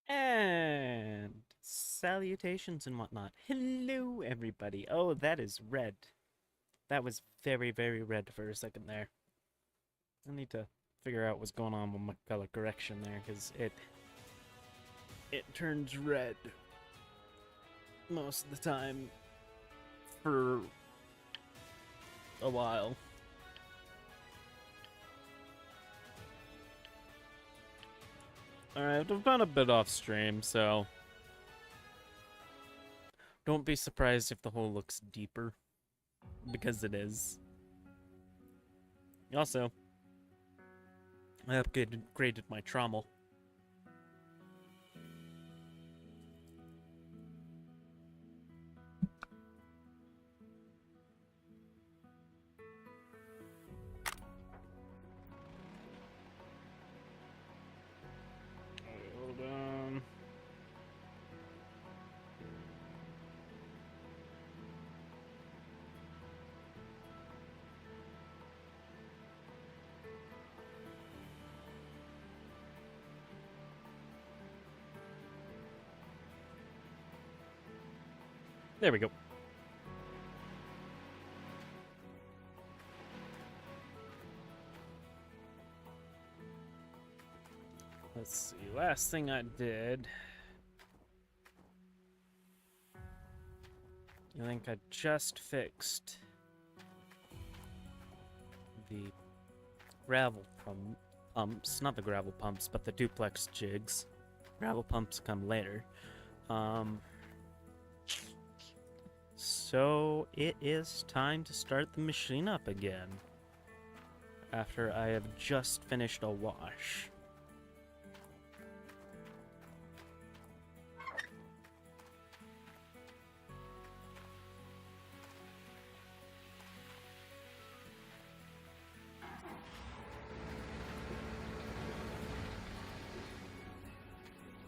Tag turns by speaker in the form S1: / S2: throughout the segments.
S1: And salutations and whatnot. Hello, everybody. Oh, that is red. That was very, very red for a second there. I need to figure out what's going on with my color correction there, because it turns red most of the time for a while. Alright, I've gone a bit off stream, so don't be surprised if the hole looks deeper, because it is. Also, I upgraded my trommel. Hold on. There we go. Let's see, last thing I did, I think I just fixed the gravel pumps, not the gravel pumps, but the duplex jigs. Gravel pumps come later. So it is time to start the machine up again, after I have just finished a wash.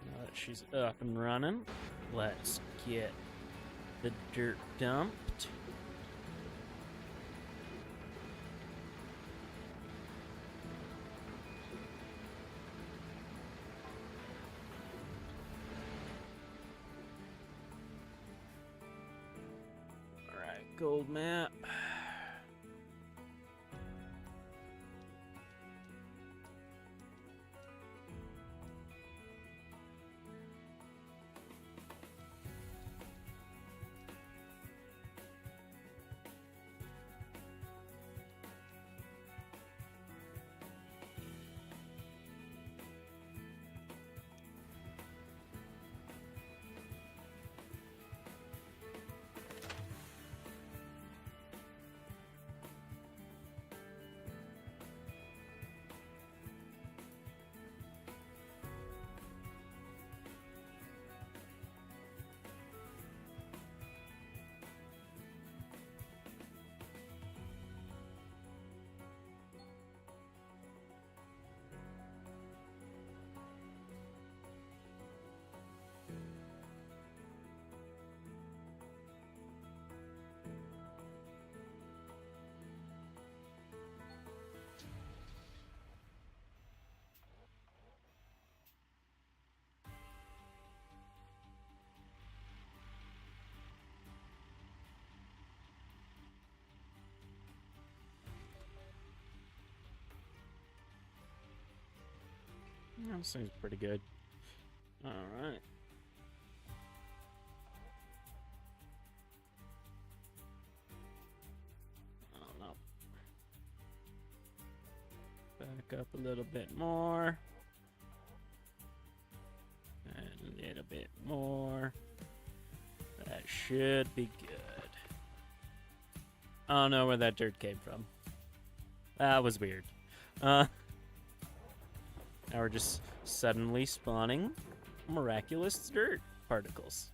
S1: Now that she's up and running, let's get the dirt dumped. Alright, gold map. That seems pretty good. Alright. I don't know. Back up a little bit more. And a little bit more. That should be good. I don't know where that dirt came from. That was weird. Now we're just suddenly spawning miraculous dirt particles.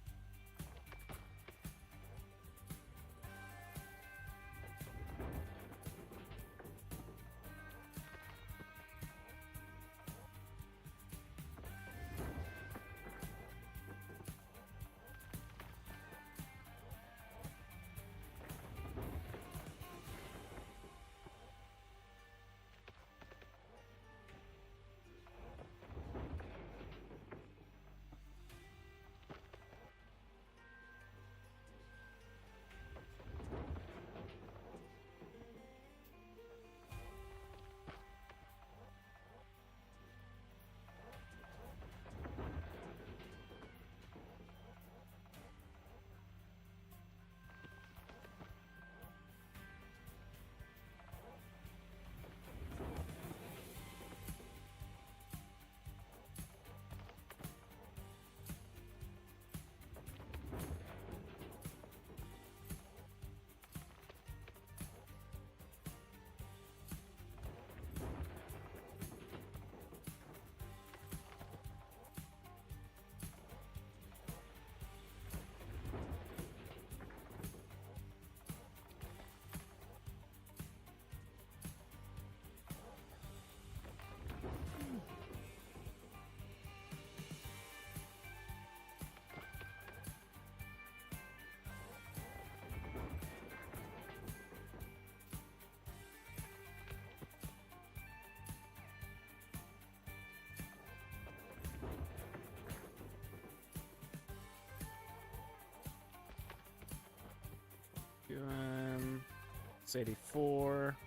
S1: 684.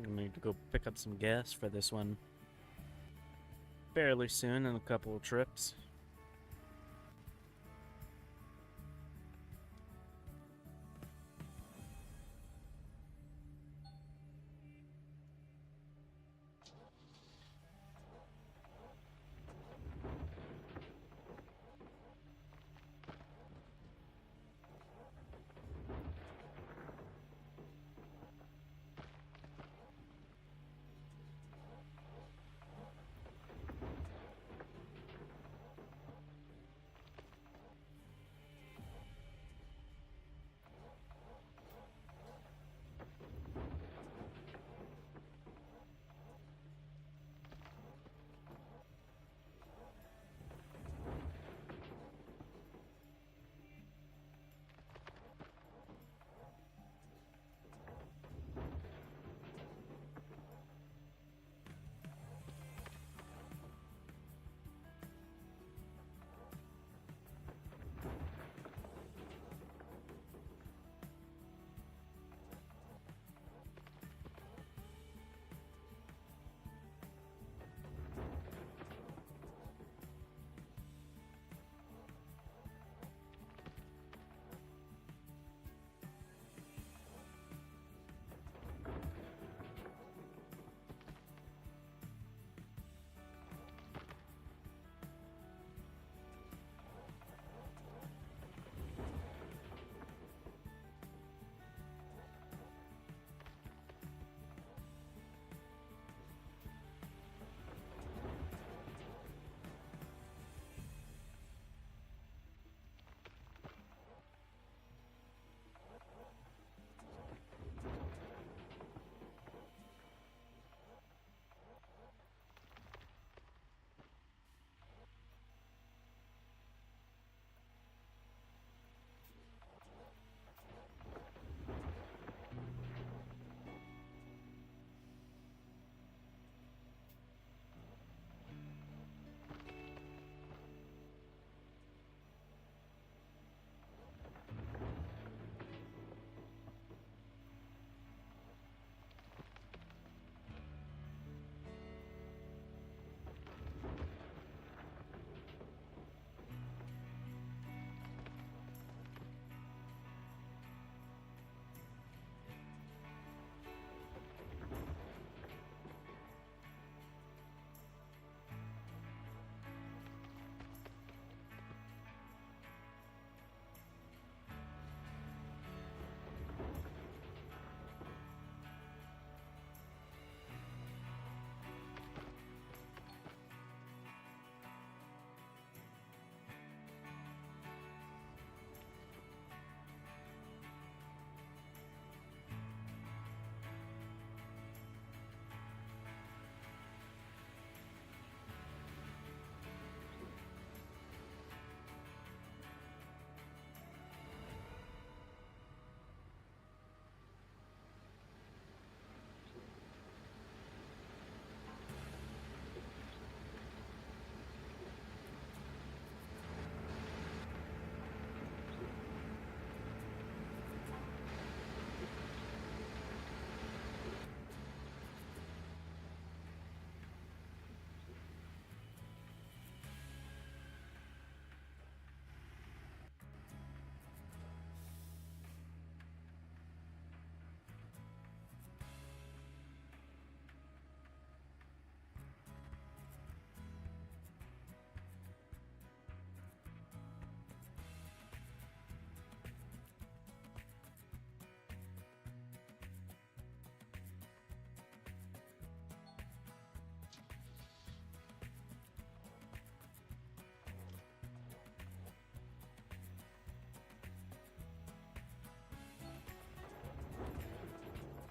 S1: I need to go pick up some gas for this one fairly soon in a couple of trips.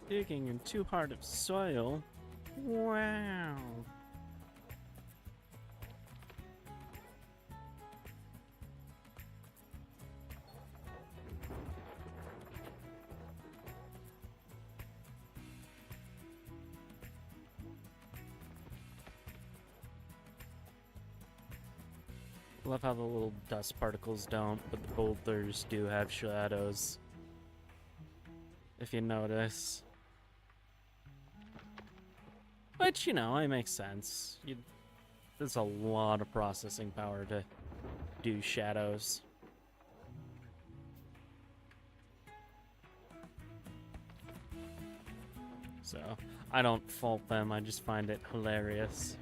S1: Digging in 2 heart of soil. Wow. Love how the little dust particles don't, but the boulders do have shadows. If you notice. Which, you know, it makes sense. There's a lot of processing power to do shadows. So, I don't fault them, I just find it hilarious.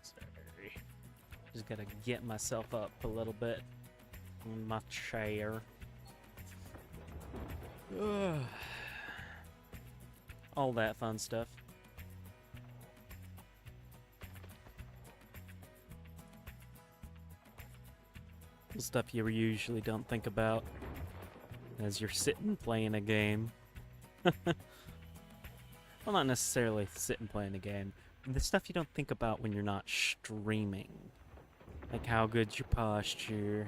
S1: Sorry. Just gotta get myself up a little bit on my chair. Ugh. All that fun stuff. The stuff you usually don't think about as you're sitting playing a game. Well, not necessarily sitting playing a game. The stuff you don't think about when you're not streaming. Like how good's your posture,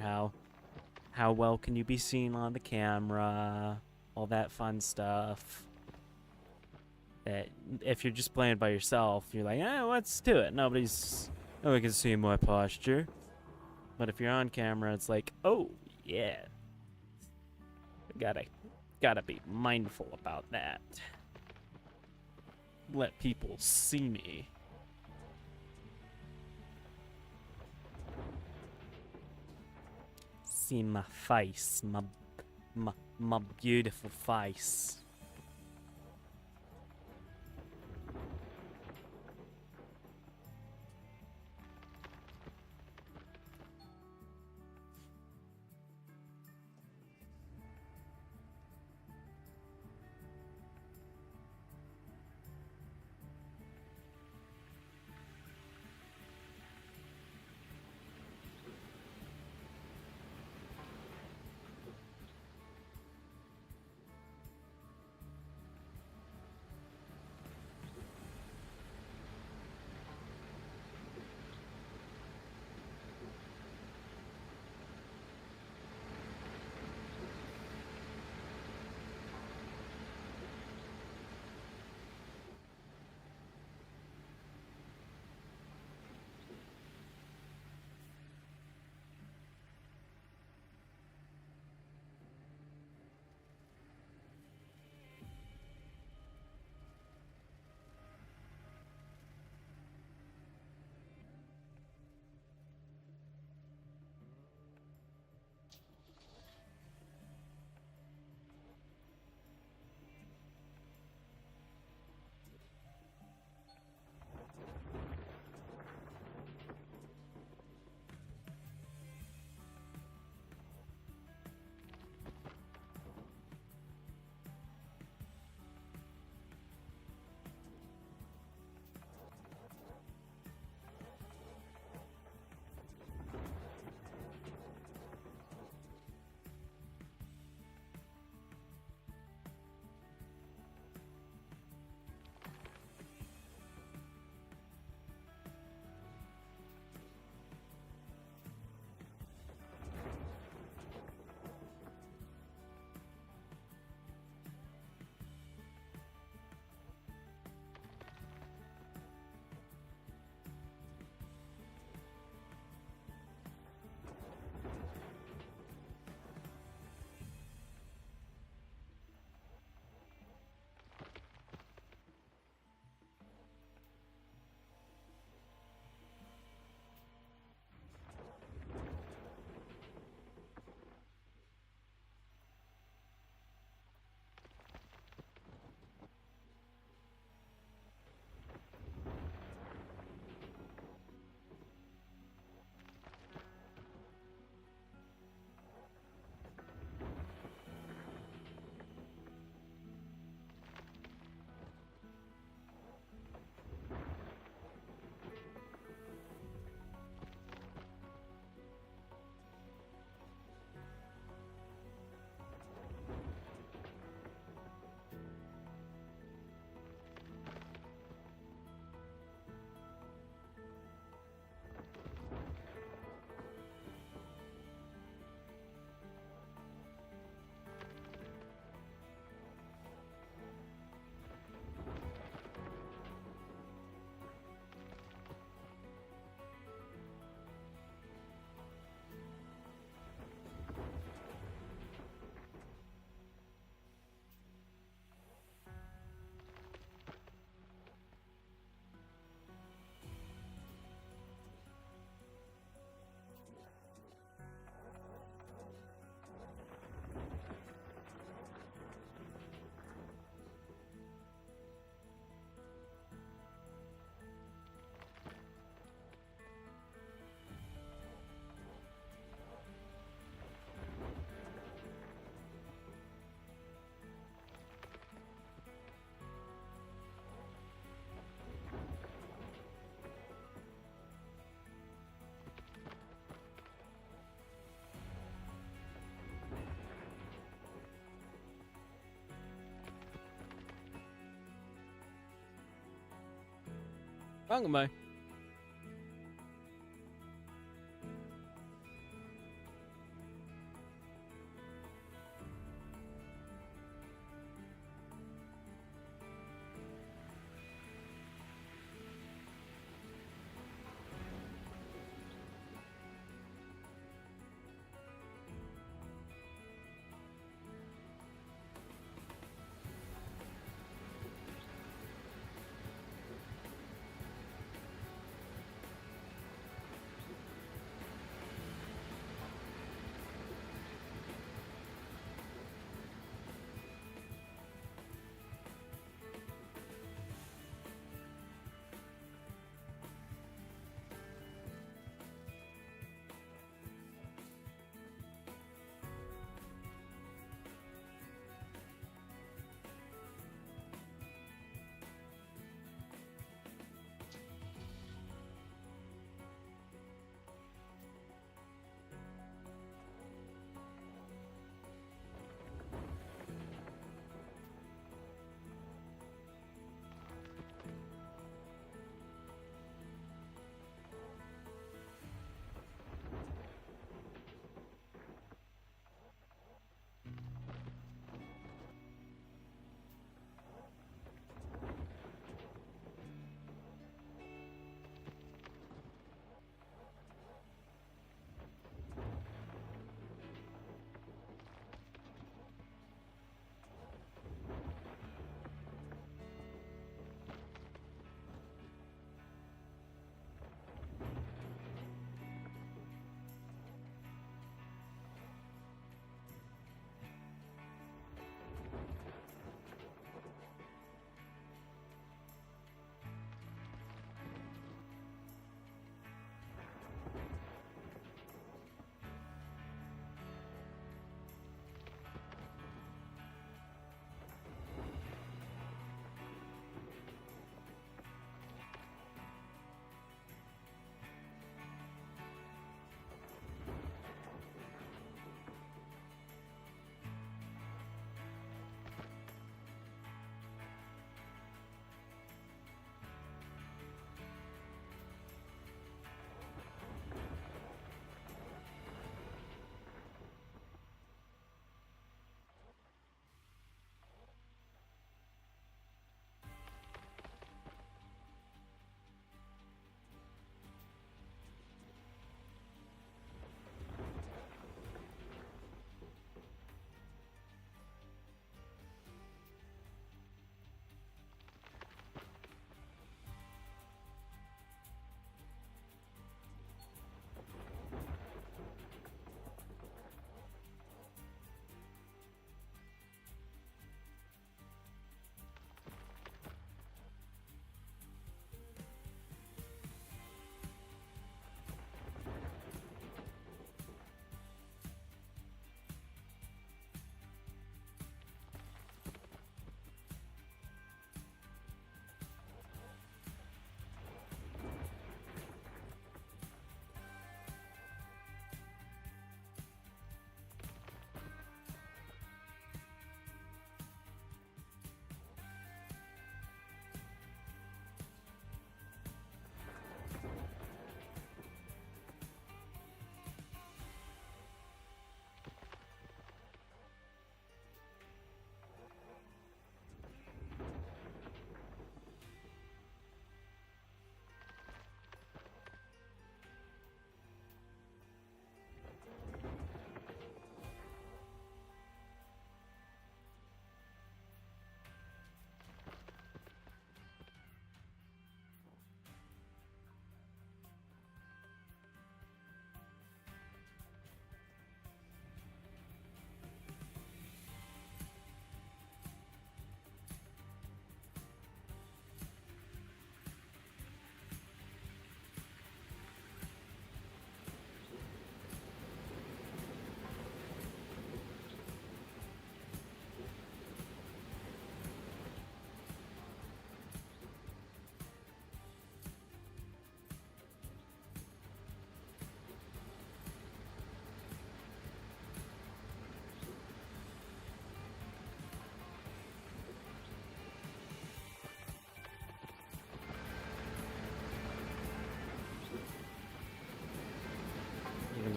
S1: how well can you be seen on the camera, all that fun stuff. That if you're just playing by yourself, you're like, let's do it. Nobody can see my posture. But if you're on camera, it's like, oh yeah, gotta be mindful about that. Let people see me. See my face, my beautiful face. Welcome, bye.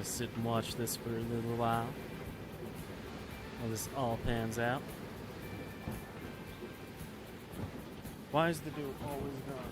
S1: gonna sit and watch this for a little while this all pans out. Why is the dude always gone?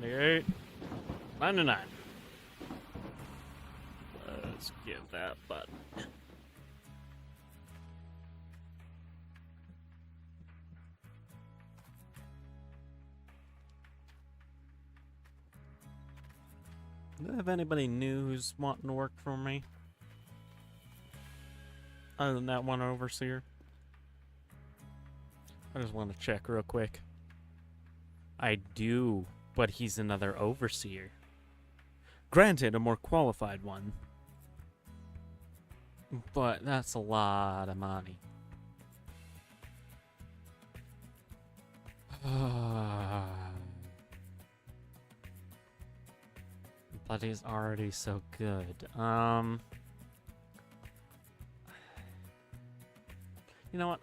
S1: $98, $99. Let's give that button. Do I have anybody new who's wanting to work for me? Other than that one overseer? I just want to check real quick. I do, but he's another overseer. Granted, a more qualified one. But that's a lot of money. But he's already so good. You know what?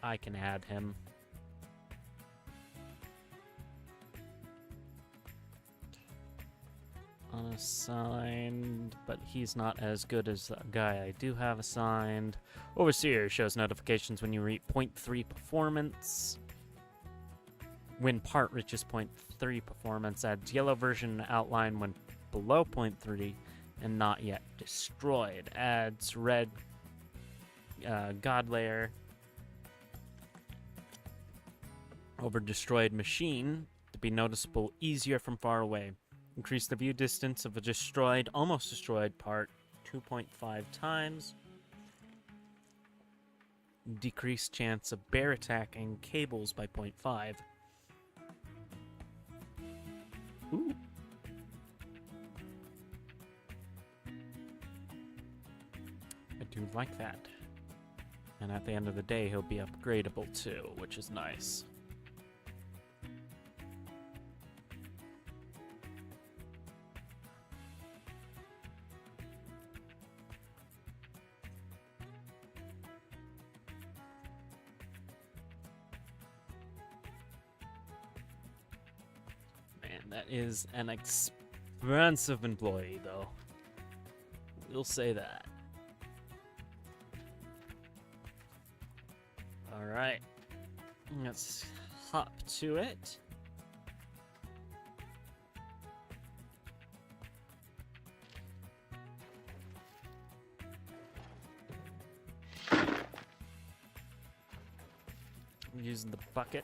S1: I can add him. Unassigned, but he's not as good as the guy I do have assigned. Overseer shows notifications when you reach 0.3 performance. When part reaches 0.3 performance, adds yellow version outline when below 0.3 and not yet destroyed. Adds red god layer over destroyed machine to be noticeable easier from far away. Increase the view distance of a destroyed, almost destroyed part 2.5 times. Decrease chance of bear attacking cables by 0.5. Ooh. I do like that. And at the end of the day, he'll be upgradable too, which is nice. That is an expensive employee, though. We'll say that. Alright. Let's hop to it. I'm using the bucket.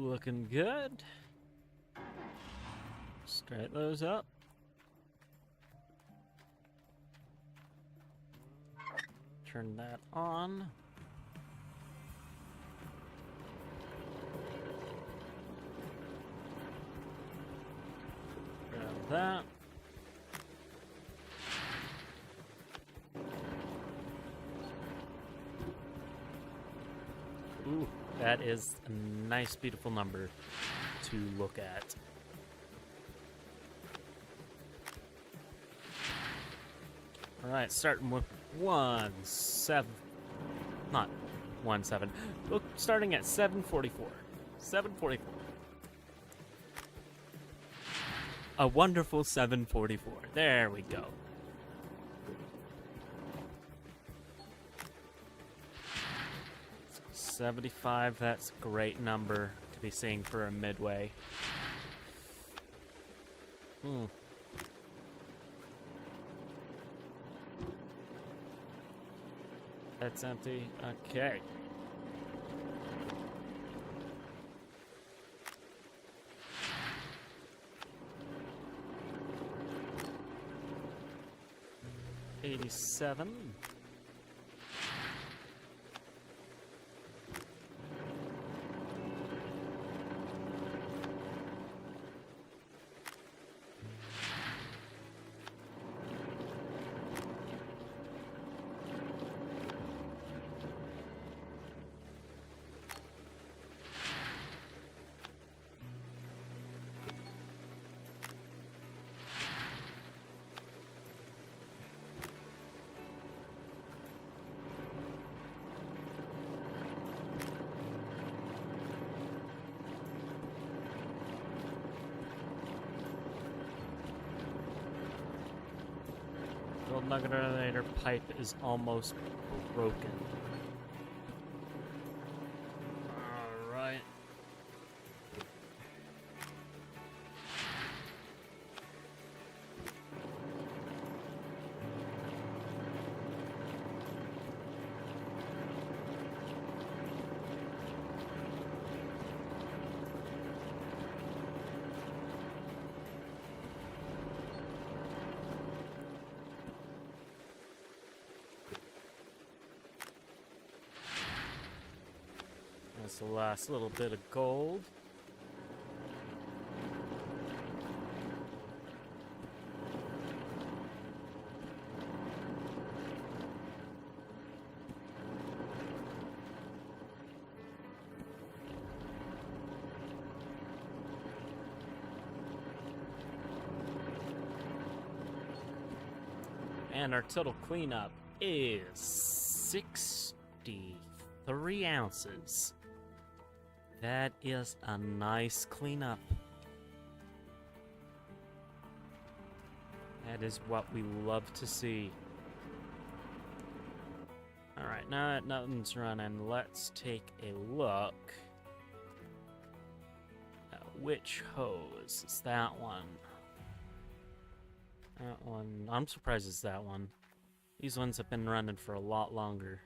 S1: Looking good. Straight those up. Turn that on. Grab that. Ooh, that is a nice, beautiful number to look at. All right, starting with 1 7. Not 1 7. Look, starting at 744. 744. A wonderful 744. There we go. $75, that's a great number to be seeing for a midway. That's empty. Okay. $87. Gold nugget elevator pipe is almost broken. Alright. That's the last little bit of gold. And our total cleanup is 63 ounces. That is a nice cleanup. That is what we love to see. Alright, now that nothing's running, let's take a look at which hose is that one. That one, I'm surprised it's that one. These ones have been running for a lot longer.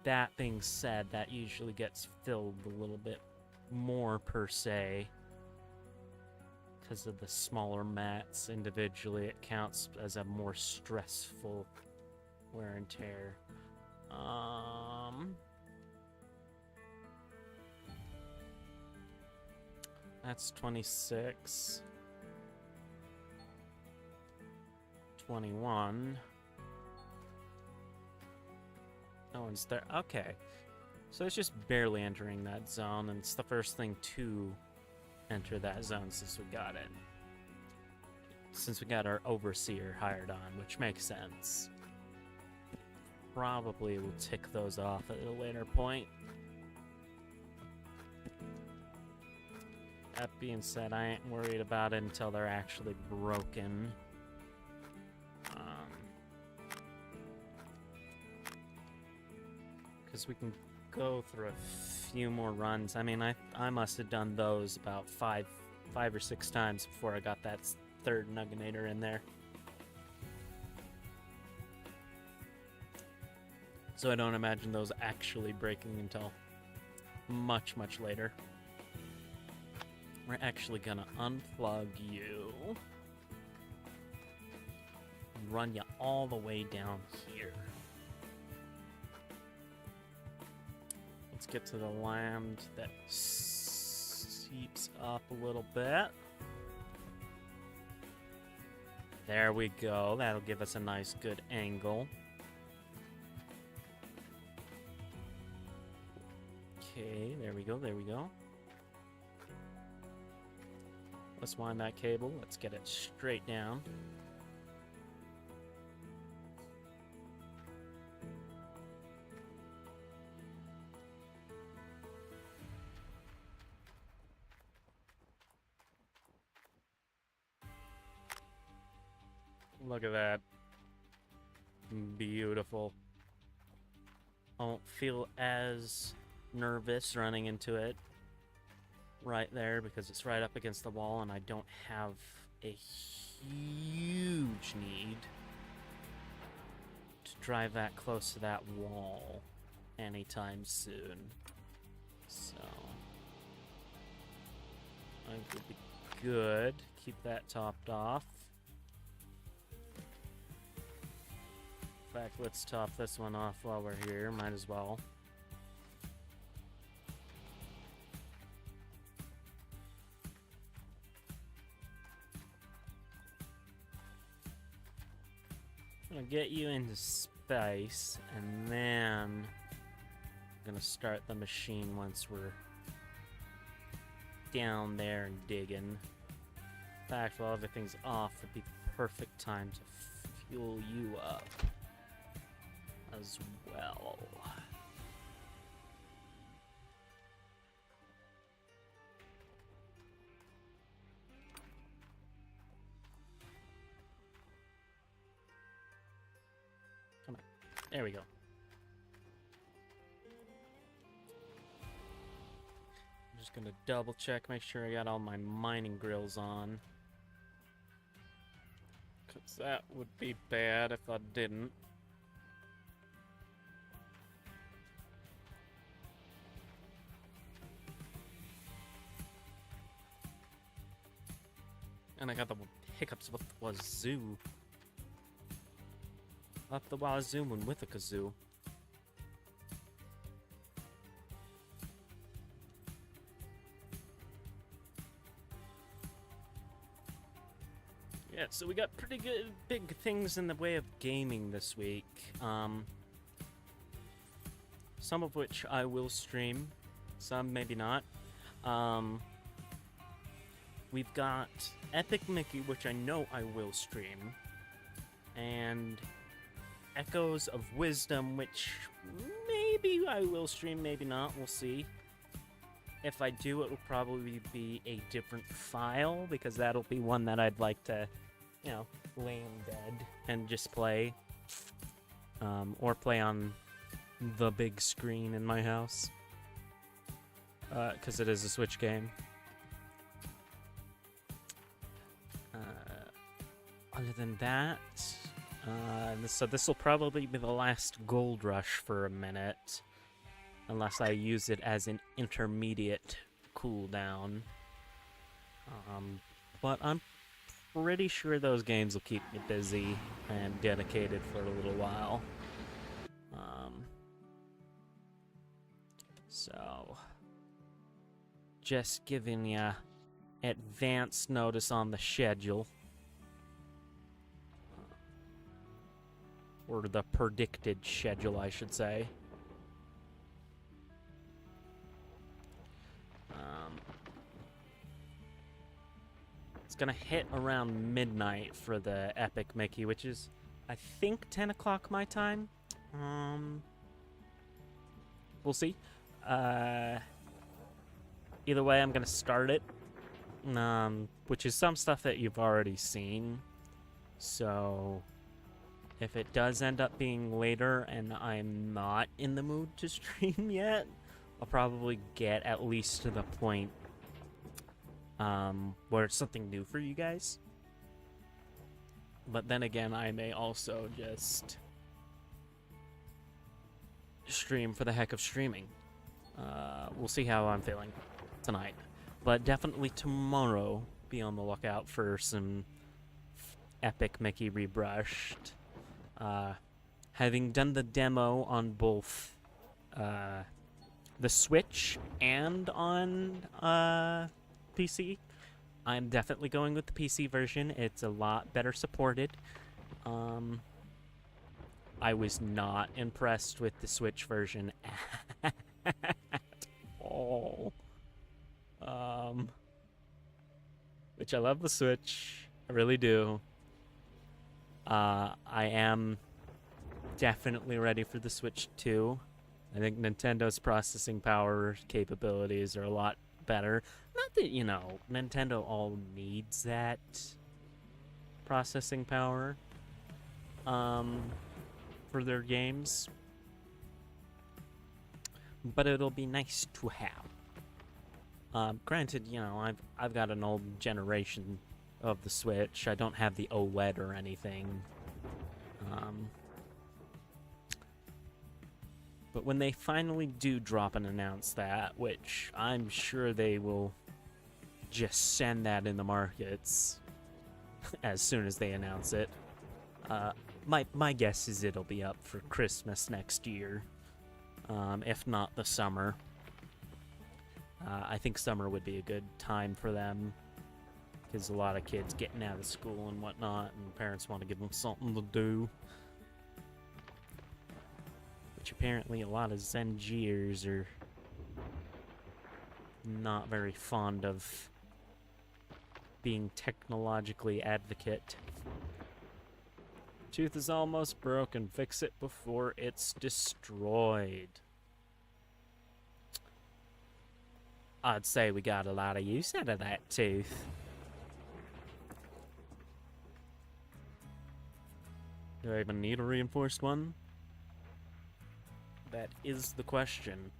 S1: That being said, that usually gets filled a little bit more per se. Because of the smaller mats individually, it counts as a more stressful wear and tear. That's 26. 21. No one's there. Okay. So it's just barely entering that zone, and it's the first thing to enter that zone since we got it. Since we got our overseer hired on, which makes sense. Probably will tick those off at a later point. That being said, I ain't worried about it until they're actually broken. Because we can go through a few more runs. I mean, I must have done those about five or six times before I got that third Nugginator in there. So I don't imagine those actually breaking until much, much later. We're actually gonna unplug you. And run you all the way down here. Let's get to the land that seeps up a little bit. There we go. That'll give us a nice, good angle. Okay, there we go, there we go. Let's wind that cable. Let's get it straight down. Look at that. Beautiful. I won't feel as nervous running into it right there because it's right up against the wall and I don't have a huge need to drive that close to that wall anytime soon. So I think it'd be good. Keep that topped off. In fact, let's top this one off while we're here. Might as well. I'm gonna get you into space, and then I'm gonna start the machine once we're down there and digging. In fact, while everything's off, it'd be perfect time to fuel you up as well. Come on. There we go. I'm just gonna double check, make sure I got all my mining grills on. 'Cause that would be bad if I didn't. And I got the hiccups with the wazoo. Up the wazoo and with the kazoo. Yeah, so we got pretty good big things in the way of gaming this week. Some of which I will stream, some maybe not. We've got Epic Mickey, which I know I will stream, and Echoes of Wisdom, which maybe I will stream, maybe not, we'll see. If I do, it will probably be a different file, because that'll be one that I'd like to, you know, lay in bed and just play. Or play on the big screen in my house. Because it is a Switch game. Other than that, so this will probably be the last Gold Rush for a minute, unless I use it as an intermediate cooldown. But I'm pretty sure those games will keep me busy and dedicated for a little while. So, just giving ya advance notice on the schedule. Or the predicted schedule, I should say. It's gonna hit around midnight for the Epic Mickey, which is, I think, 10 o'clock my time. We'll see. Either way, I'm gonna start it. Which is some stuff that you've already seen. So if it does end up being later and I'm not in the mood to stream yet, I'll probably get at least to the point where it's something new for you guys. But then again, I may also just stream for the heck of streaming. We'll see how I'm feeling tonight. But definitely tomorrow, be on the lookout for some epic Mickey rebrushed. Having done the demo on both the Switch and on PC, I'm definitely going with the PC version. It's a lot better supported. I was not impressed with the Switch version at all. Which I love the Switch. I really do. I am definitely ready for the Switch 2. I think Nintendo's processing power capabilities are a lot better. Not that, Nintendo all needs that processing power for their games. But it'll be nice to have. Granted, I've got an old generation of the Switch. I don't have the OLED or anything. But when they finally do drop and announce that, which I'm sure they will just send that in the markets as soon as they announce it, my guess is it'll be up for Christmas next year, if not the summer. I think summer would be a good time for them, because a lot of kids getting out of school and whatnot, and parents want to give them something to do. Which apparently a lot of Zengiers are not very fond of being technologically advocate. Tooth is almost broken. Fix it before it's destroyed. I'd say we got a lot of use out of that tooth. Do I even need a reinforced one? That is the question.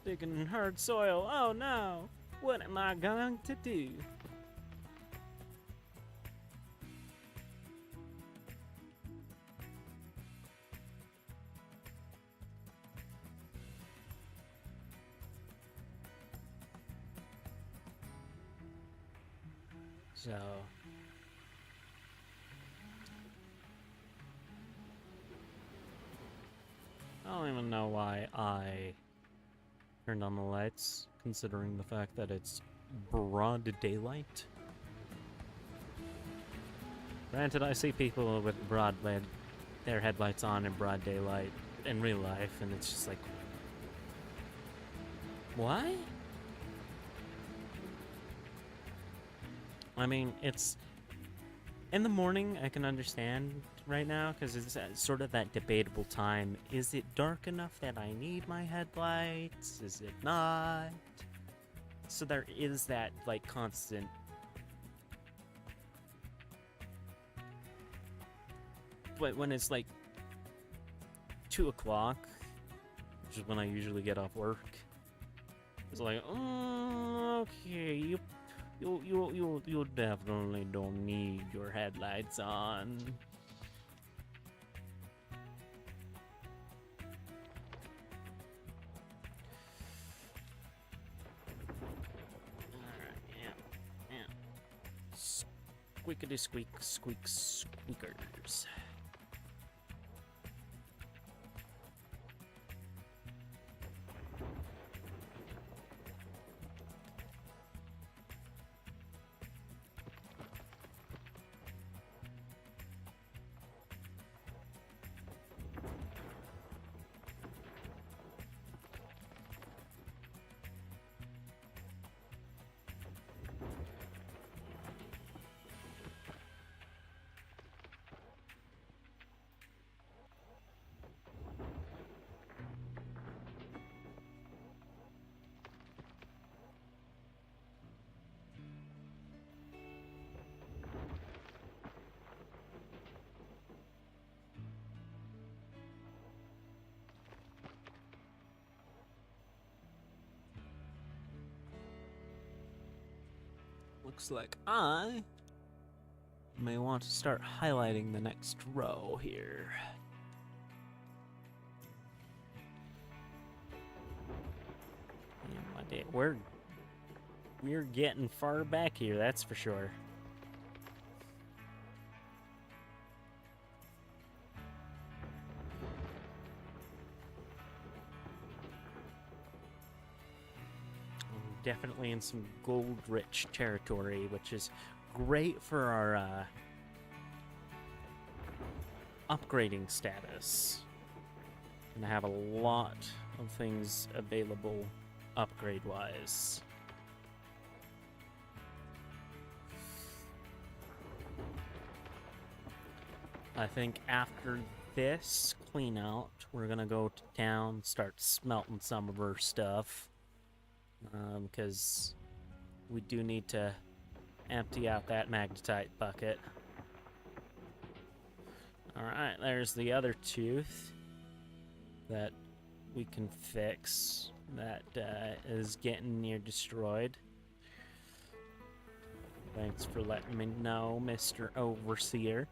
S1: Digging in hard soil. Oh no! What am I going to do? So... I don't even know why I turned on the lights, considering the fact that it's broad daylight. Granted, I see people with their headlights on in broad daylight in real life, and it's just like, why? I mean, it's in the morning. I can understand right now, because it's sort of that debatable time. Is it dark enough that I need my headlights? Is it not? So there is that, like, constant... But when it's, like, 2 o'clock, which is when I usually get off work, it's like, okay, you definitely don't need your headlights on. Squeakity squeak, squeak, squeakers. looks like I may want to start highlighting the next row here. Yeah, my day, we're getting far back here, that's for sure. Definitely in some gold-rich territory, which is great for our upgrading status. Gonna have a lot of things available upgrade-wise. I think after this clean out, we're gonna go to town, start smelting some of our stuff. Because we do need to empty out that magnetite bucket. Alright, there's the other tooth that we can fix that is getting near destroyed. Thanks for letting me know, Mr. Overseer.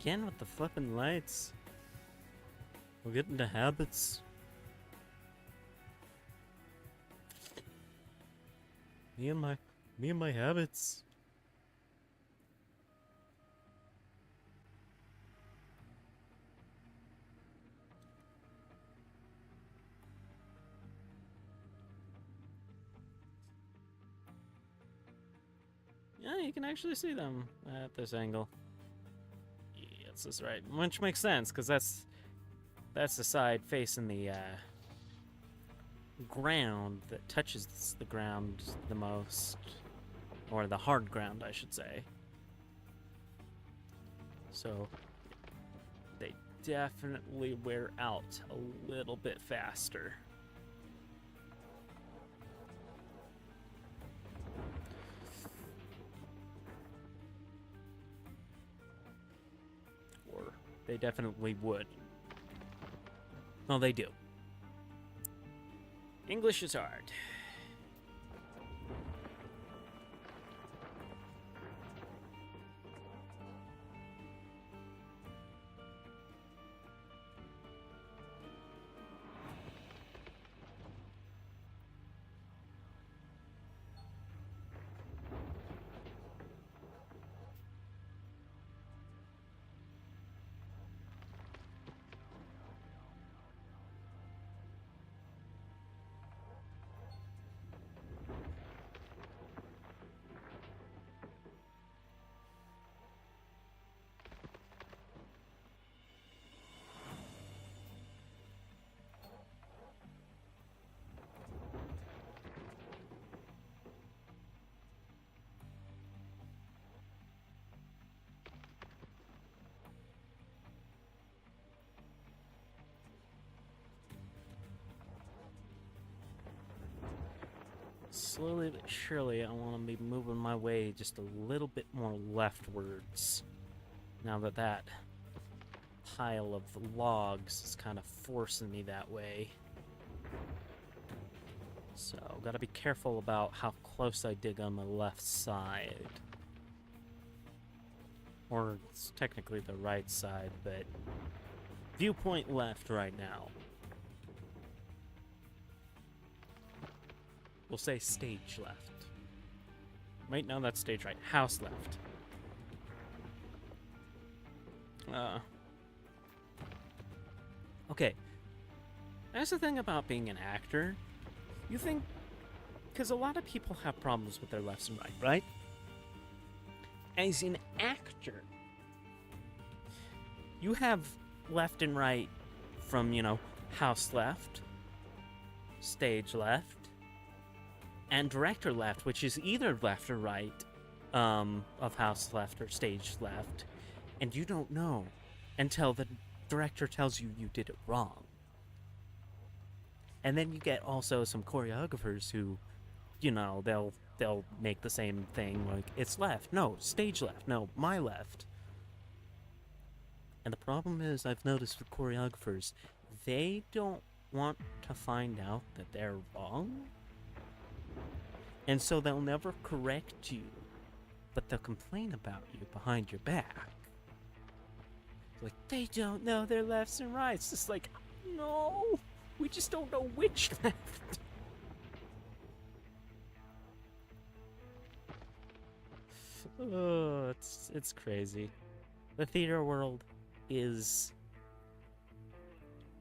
S1: Again with the flipping lights. We'll get into habits. Me and my habits. Yeah, you can actually see them at this angle. This is right, which makes sense because that's the side facing the ground that touches the ground the most, or the hard ground, I should say. So they definitely wear out a little bit faster. They definitely would. Well, they do. English is hard. slowly but surely, I want to be moving my way just a little bit more leftwards. Now that that pile of logs is kind of forcing me that way. So, gotta be careful about how close I dig on the left side. Or it's technically the right side, but viewpoint left right now. We'll say stage left. Wait, no, that's stage right. House left. Okay. That's the thing about being an actor. You think... Because a lot of people have problems with their lefts and right? As an actor, you have left and right from, you know, house left, stage left, and director left, which is either left or right of house left or stage left, and you don't know until the director tells you you did it wrong. And then you get also some choreographers who, you know, they'll make the same thing, like, it's left, no, stage left, no, my left. And the problem is, I've noticed with choreographers, they don't want to find out that they're wrong. And so they'll never correct you, but they'll complain about you behind your back. Like, they don't know their lefts and rights. It's like, no, we just don't know which left. Oh, it's crazy. The theater world is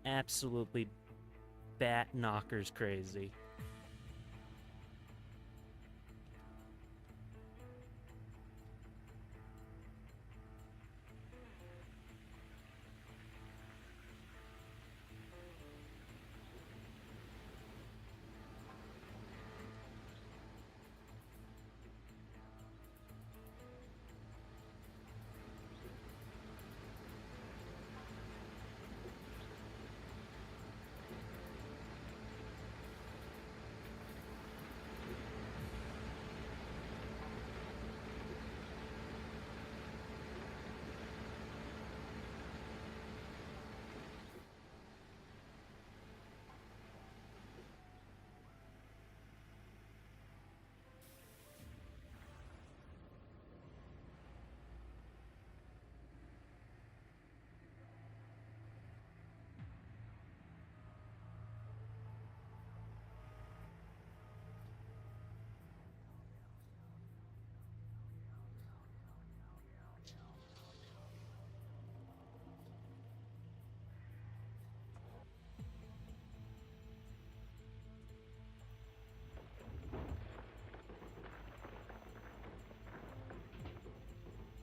S1: absolutely bat knockers crazy.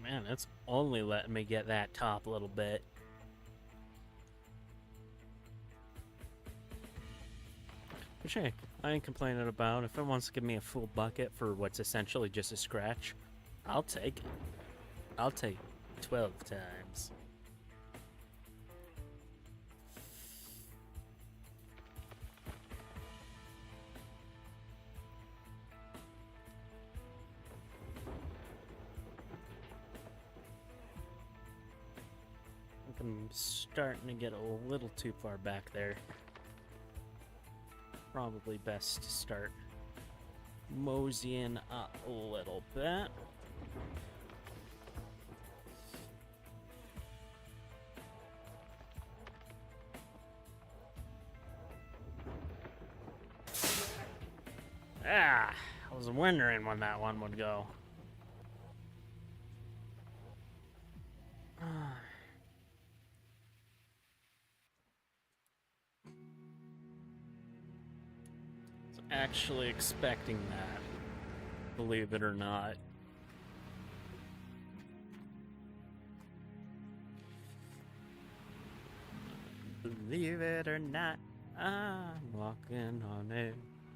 S1: Man, it's only letting me get that top little bit. Which, hey, I ain't complaining about. If it wants to give me a full bucket for what's essentially just a scratch, I'll take it. I'll take 12 times. I'm starting to get a little too far back there. Probably best to start moseying up a little bit. Ah, I was wondering when that one would go. Actually expecting that, believe it or not. Believe it or not, I'm walking on air.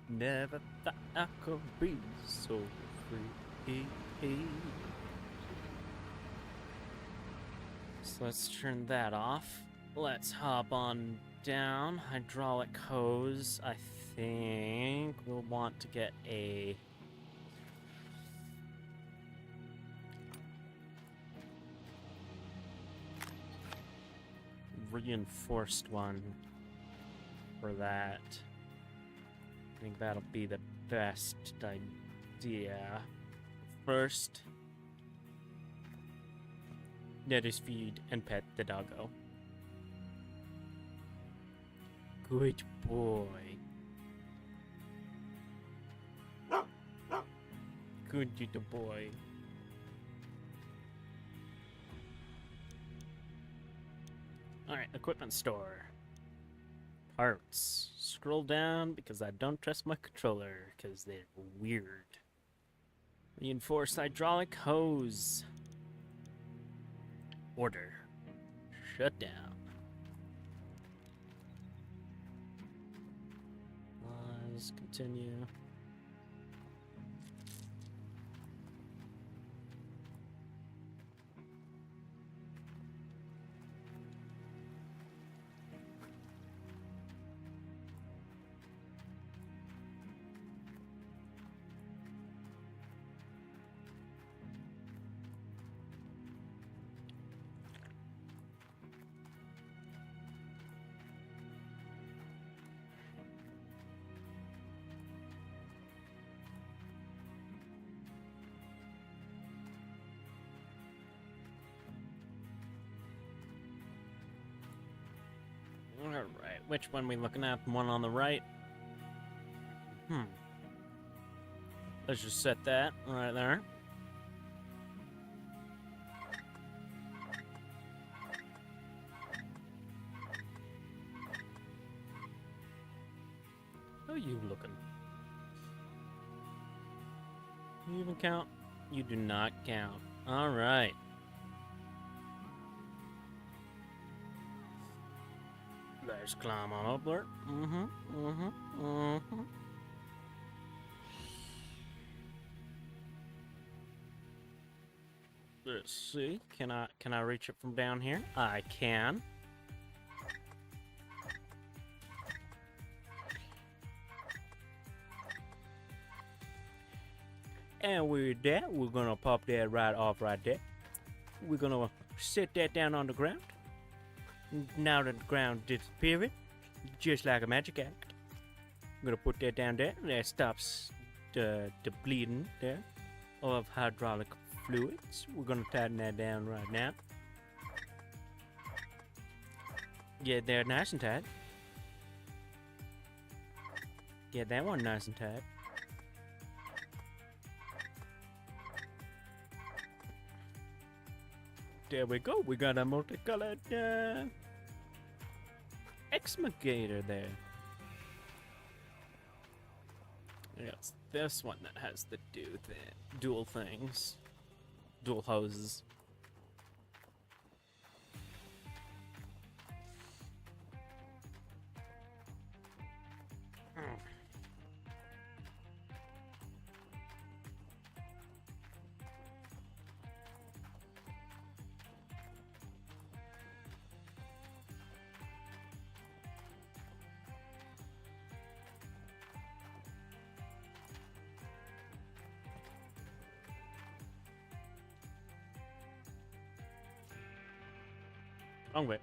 S1: Never thought I could be so free. So let's turn that off. Let's hop on down. Hydraulic hose, I think we'll want to get a reinforced one for that. I think that'll be the best idea. First, let us feed and pet the doggo. Good boy. Good little boy. Alright, equipment store. Parts. Scroll down because I don't trust my controller because they're weird. Reinforced hydraulic hose. Order. Shut down. Let's continue. Alright, which one we looking at? One on the right? Let's just set that right there. How are you looking? You even count? You do not count. Alright. Let's climb on up there. Let's see. Can I reach it from down here? I can. And with that, we're gonna pop that right off right there. We're gonna set that down on the ground. Now that the ground disappearing, just like a magic act. I'm gonna put that down there. That stops the bleeding there of hydraulic fluids. We're gonna tighten that down right now. Get there nice and tight. Get that one nice and tight. There we go. We got a multicolored Exmagator there. Yes, this one that has the dual things, dual hoses. Wrong way.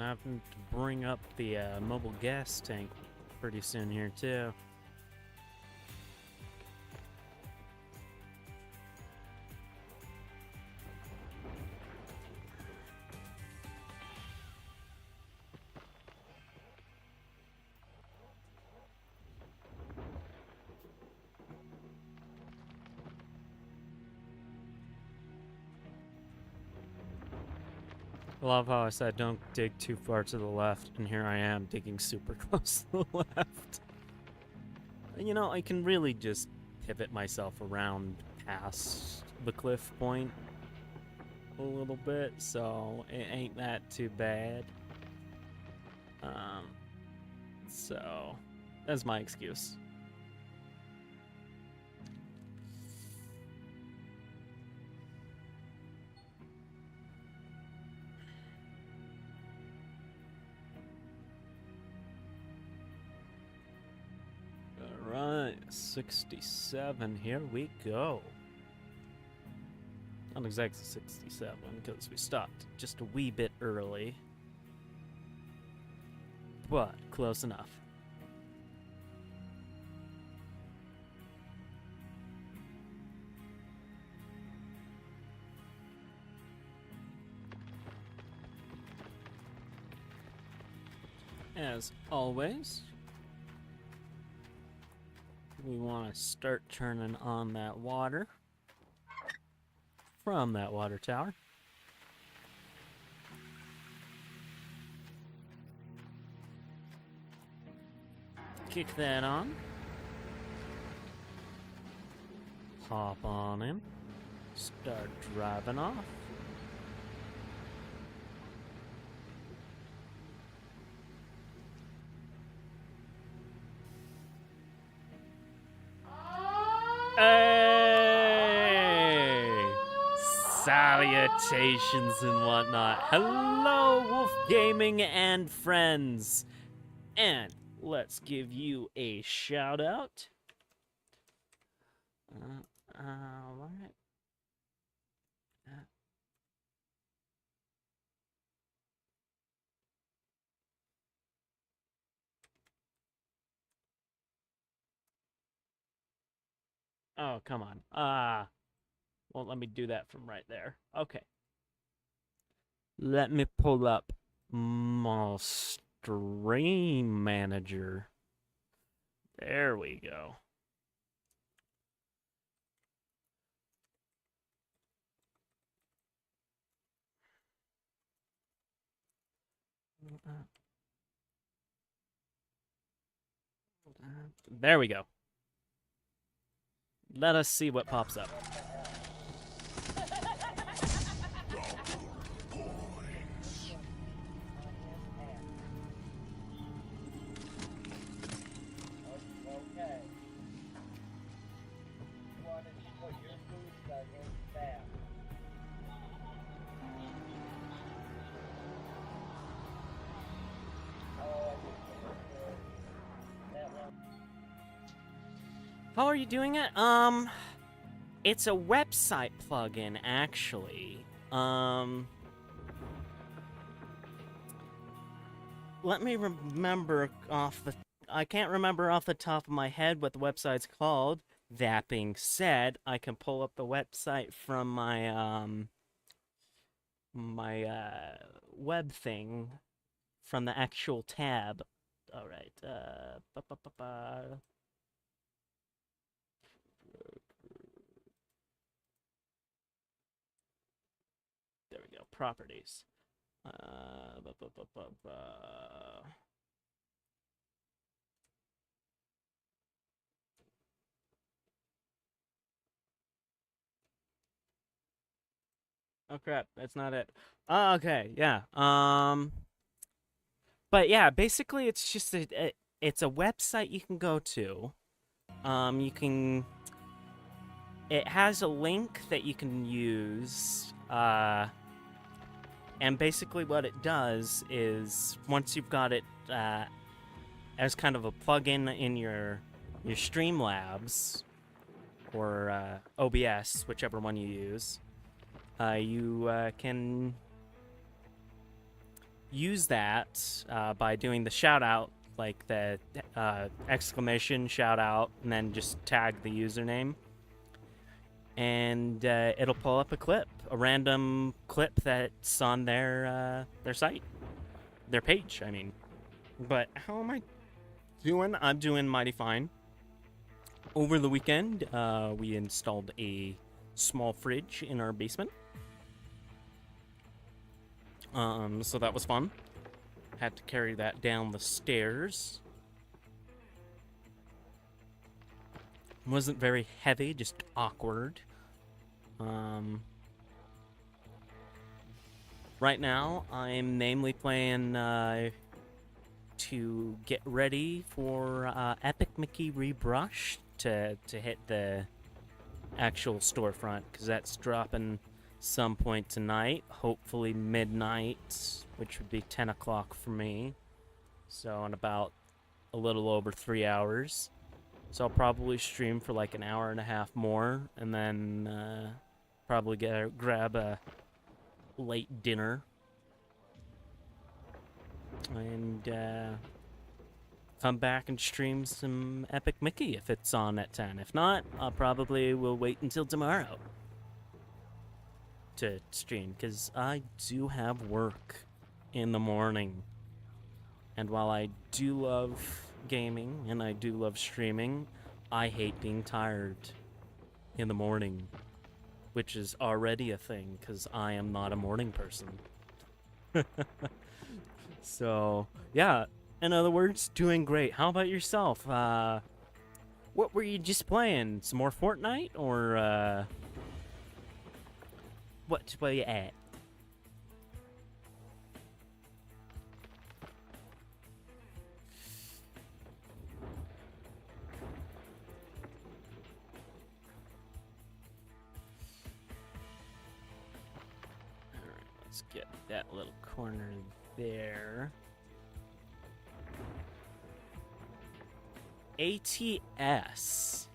S1: And having to bring up the mobile gas tank pretty soon here, too. I love how I said don't dig too far to the left, and here I am digging super close to the left. You know, I can really just pivot myself around past the cliff point a little bit, so it ain't that too bad. So that's my excuse. Alright, 67, here we go. Not exactly 67, because we stopped just a wee bit early. But, close enough. As always, we want to start turning on that water from that water tower. Kick that on. Hop on in. Start driving off. Hey! Salutations and whatnot. Hello, Wolf Gaming and friends. And let's give you a shout out. Alright. Oh, come on. Won't let me do that from right there. Okay. Let me pull up my stream manager. There we go. There we go. Let us see what pops up. How are you doing it? It's a website plugin, actually. Let me remember I can't remember off the top of my head what the website's called. That being said, I can pull up the website from my, web thing from the actual tab. Alright, there we go, properties. Oh crap, that's not it. Okay, yeah. But yeah, basically it's just it's a website you can go to. It has a link that you can use. And basically what it does is once you've got it as kind of a plugin in your Streamlabs or OBS, whichever one you use, you can use that by doing the shout out, like the exclamation shout out, and then just tag the username. And it'll pull up a clip, a random clip that's on their site, their page, I mean. But how am I doing? I'm doing mighty fine. Over the weekend, we installed a small fridge in our basement. So that was fun. Had to carry that down the stairs. Wasn't very heavy, just awkward. Right now, I'm namely playing to get ready for Epic Mickey Rebrush to hit the actual storefront, because that's dropping some point tonight, hopefully midnight, which would be 10 o'clock for me. So in about a little over 3 hours. So I'll probably stream for like an hour and a half more, and then probably grab a late dinner and come back and stream some Epic Mickey if it's on at 10. If not, I'll probably will wait until tomorrow to stream, because I do have work in the morning. And while I do love gaming and I do love streaming, I hate being tired in the morning, which is already a thing because I am not a morning person. So, yeah, in other words, doing great. How about yourself? What were you just playing? Some more Fortnite, or where you at? Alright, let's get that little corner there. ATS.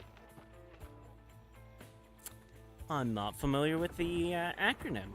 S1: I'm not familiar with the acronym.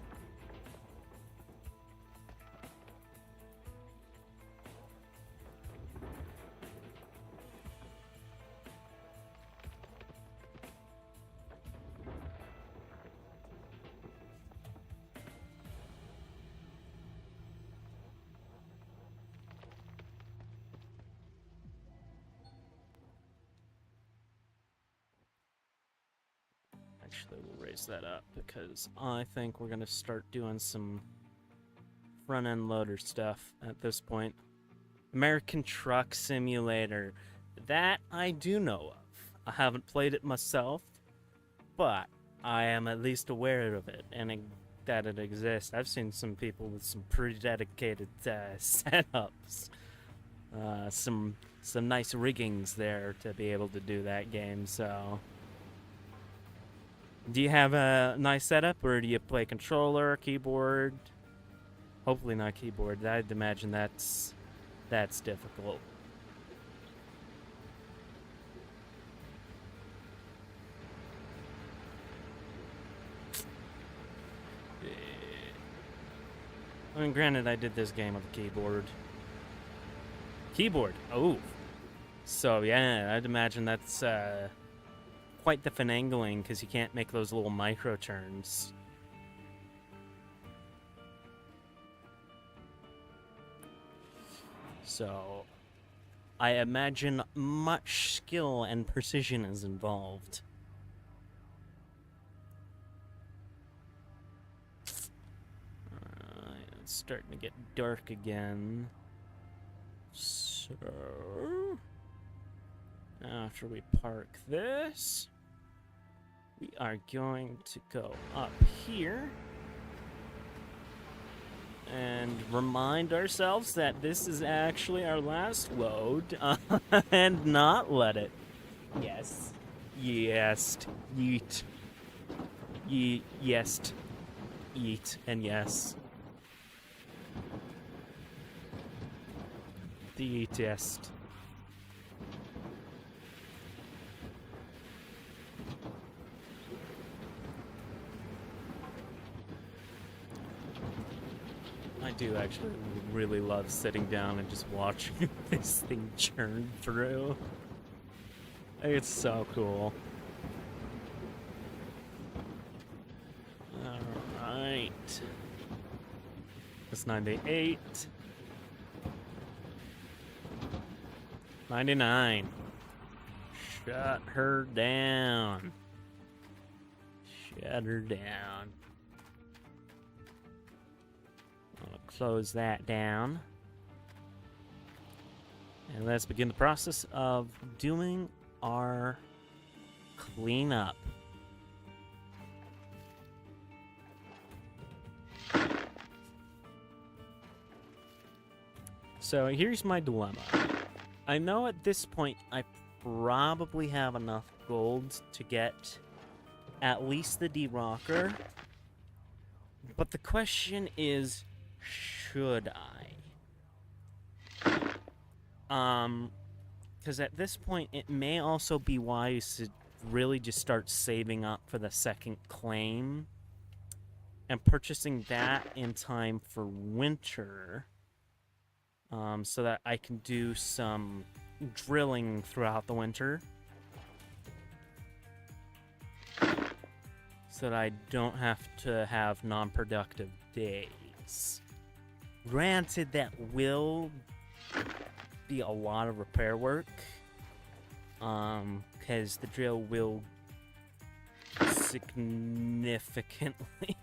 S1: Actually, we'll raise that up because I think we're going to start doing some front-end loader stuff at this point. American Truck Simulator. That I do know of. I haven't played it myself, but I am at least aware of it and that it exists. I've seen some people with some pretty dedicated setups. Some nice riggings there to be able to do that game, so... Do you have a nice setup, or do you play controller, keyboard? Hopefully not keyboard. I'd imagine that's difficult. I mean, granted, I did this game with a keyboard. Keyboard. Oh. So, yeah, I'd imagine that's quite the finagling, because you can't make those little micro turns. So, I imagine much skill and precision is involved. It's starting to get dark again. So, after we park this, we are going to go up here and remind ourselves that this is actually our last load, and not let it. Yes. Yes. Yeet. Yeet. Yes. Eat. And yes. The test. I I do actually really love sitting down and just watching this thing churn through. It's so cool. Alright. It's 98. 99. Shut her down. Shut her down. I'll close that down. And let's begin the process of doing our cleanup. So here's my dilemma. I know at this point I probably have enough gold to get at least the D-Rocker. But the question is, should I? Because at this point it may also be wise to really just start saving up for the second claim and purchasing that in time for winter. So that I can do some drilling throughout the winter. So that I don't have to have non-productive days. Granted, that will be a lot of repair work. Because the drill will significantly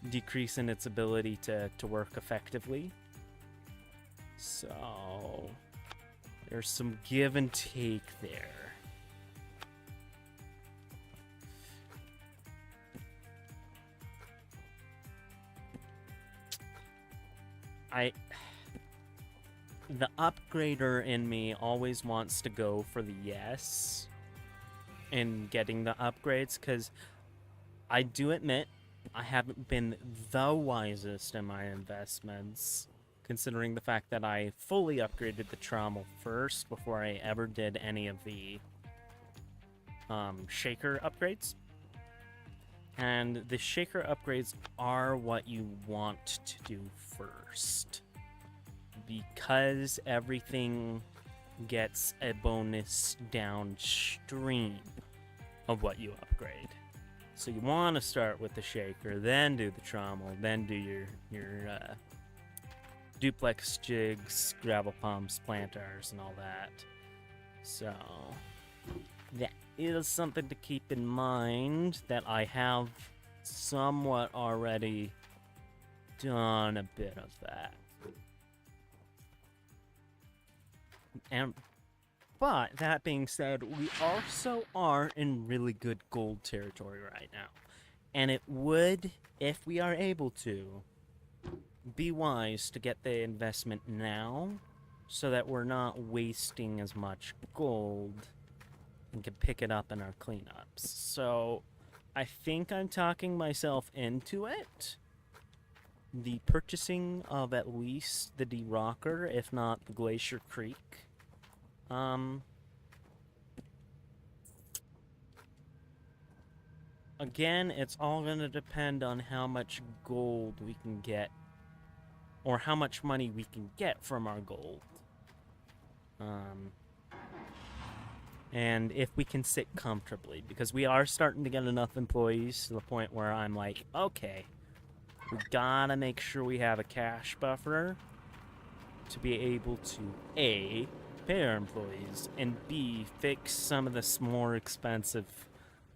S1: decrease in its ability to work effectively. So, there's some give and take there. The upgrader in me always wants to go for the yes in getting the upgrades, because I do admit I haven't been the wisest in my investments, considering the fact that I fully upgraded the trommel first before I ever did any of the shaker upgrades. And the shaker upgrades are what you want to do first, because everything gets a bonus downstream of what you upgrade. So you want to start with the shaker, then do the trommel, then do your duplex jigs, gravel pumps, planters, and all that. So that is something to keep in mind, that I have somewhat already done a bit of that. But that being said, we also are in really good gold territory right now. And it would, if we are able to, be wise to get the investment now, so that we're not wasting as much gold and can pick it up in our cleanups. So I think I'm talking myself into it. The purchasing of at least the D-Rocker, if not the Glacier Creek. Again, it's all going to depend on how much gold we can get, or how much money we can get from our gold. And if we can sit comfortably, because we are starting to get enough employees to the point where I'm like, okay, we gotta make sure we have a cash buffer to be able to A, pay our employees, and B, fix some of the more expensive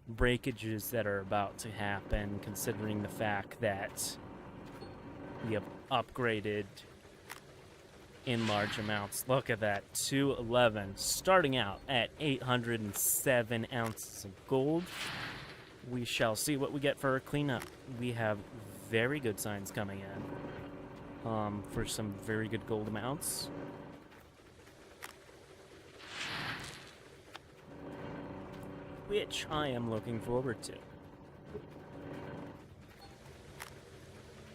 S1: breakages that are about to happen, considering the fact that we have upgraded in large amounts. Look at that, 211, starting out at 807 ounces of gold. We shall see what we get for our cleanup. We have very good signs coming in for some very good gold amounts. Which I am looking forward to.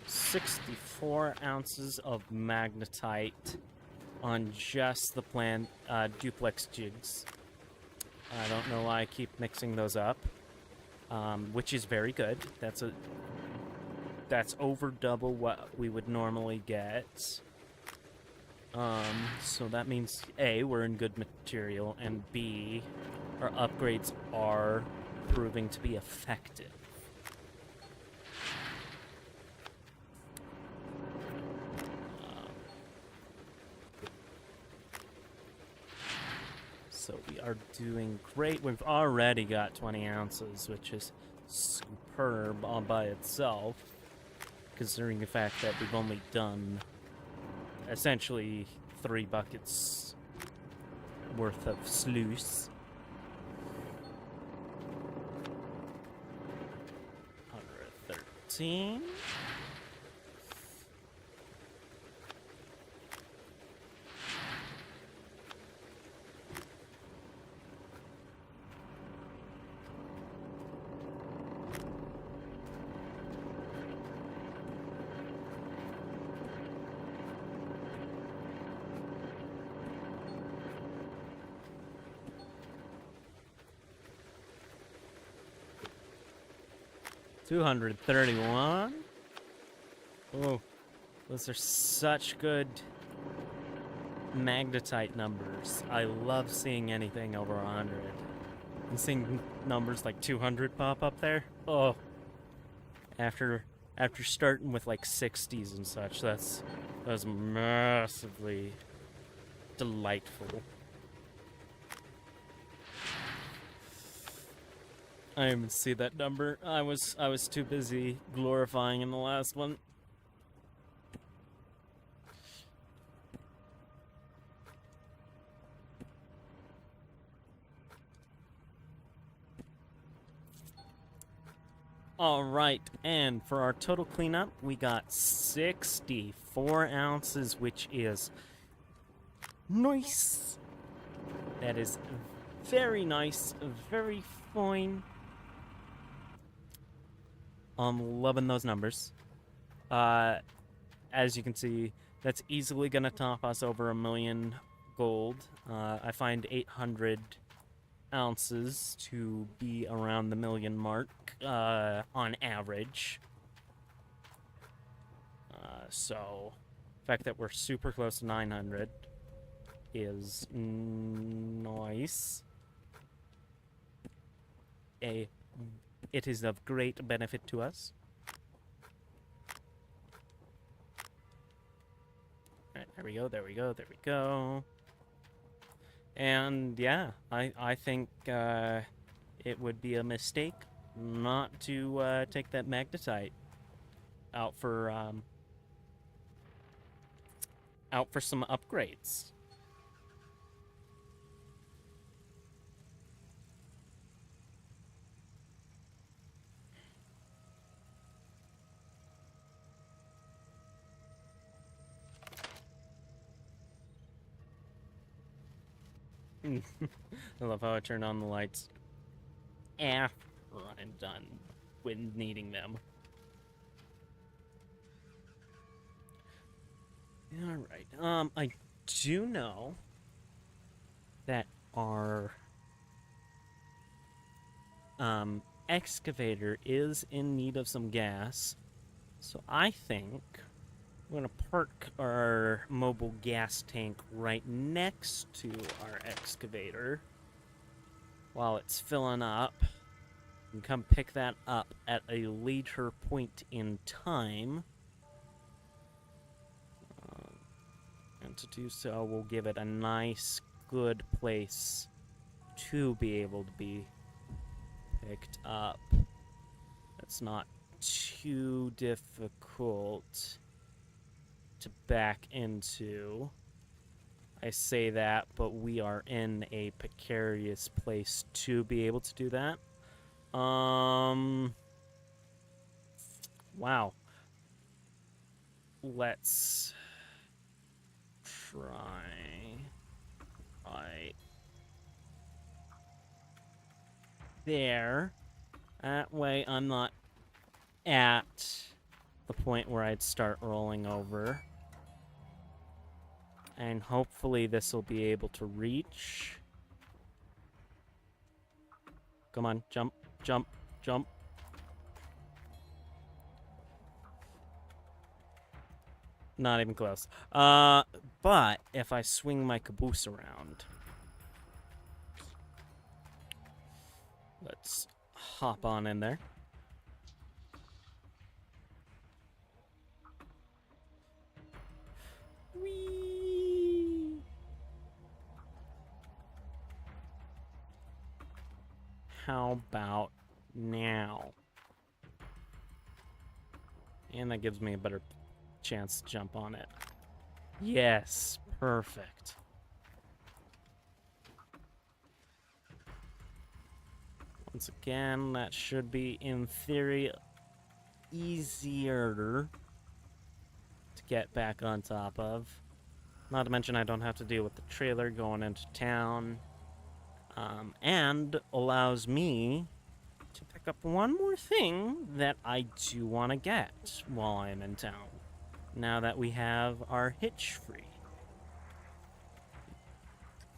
S1: 64 ounces of magnetite on just the duplex jigs. I don't know why I keep mixing those up, which is very good. That's that's over double what we would normally get. So that means A, we're in good material, and B, our upgrades are proving to be effective. So we are doing great. We've already got 20 ounces, which is superb all by itself, considering the fact that we've only done essentially 3 buckets worth of sluice. 113. $231. Oh, those are such good magnetite numbers. I love seeing anything over 100. And seeing numbers like 200 pop up there. Oh, after starting with like 60s and such, that was massively delightful. I didn't even see that number. I was too busy glorifying in the last one. Alright, and for our total cleanup, we got 64 ounces, which is nice. That is very nice, very fine. I'm loving those numbers. As you can see, that's easily gonna top us over 1,000,000 gold. I find 800 ounces to be around the 1,000,000 mark on average. So the fact that we're super close to 900 is nice. It is of great benefit to us. Alright, there we go, there we go, there we go. And yeah, I think it would be a mistake not to take that magnetite out for some upgrades. I love how I turn on the lights after I'm done when needing them. Alright, I do know that our excavator is in need of some gas, so I think I'm gonna park our mobile gas tank right next to our excavator while it's filling up, and come pick that up at a later point in time. And to do so, we'll give it a nice, good place to be able to be picked up. That's not too difficult to back into. I say that, but we are in a precarious place to be able to do that. Wow. Let's try right there. That way I'm not at the point where I'd start rolling over. And hopefully this will be able to reach. Come on, jump, jump, jump. Not even close. But if I swing my caboose around, let's hop on in there. Whee! How about now? And that gives me a better chance to jump on it. Yes, perfect. Once again, that should be, in theory, easier to get back on top of. Not to mention I don't have to deal with the trailer going into town. And allows me to pick up one more thing that I do want to get while I'm in town. Now that we have our hitch free.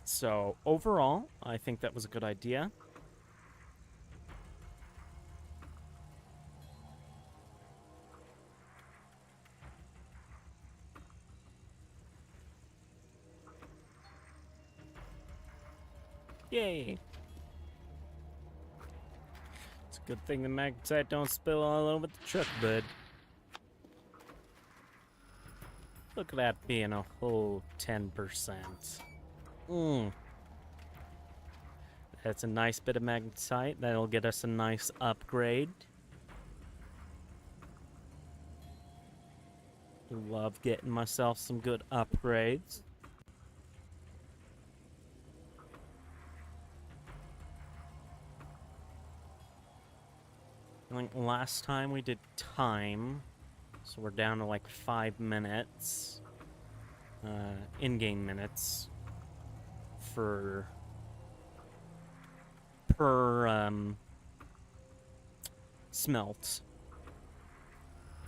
S1: So overall, I think that was a good idea. Yay! It's a good thing the magnetite don't spill all over the truck, bud. Look at that being a whole 10%. That's a nice bit of magnetite. That'll get us a nice upgrade. Love getting myself some good upgrades. I think last time we did time, so we're down to like 5 minutes, in-game minutes, per smelt.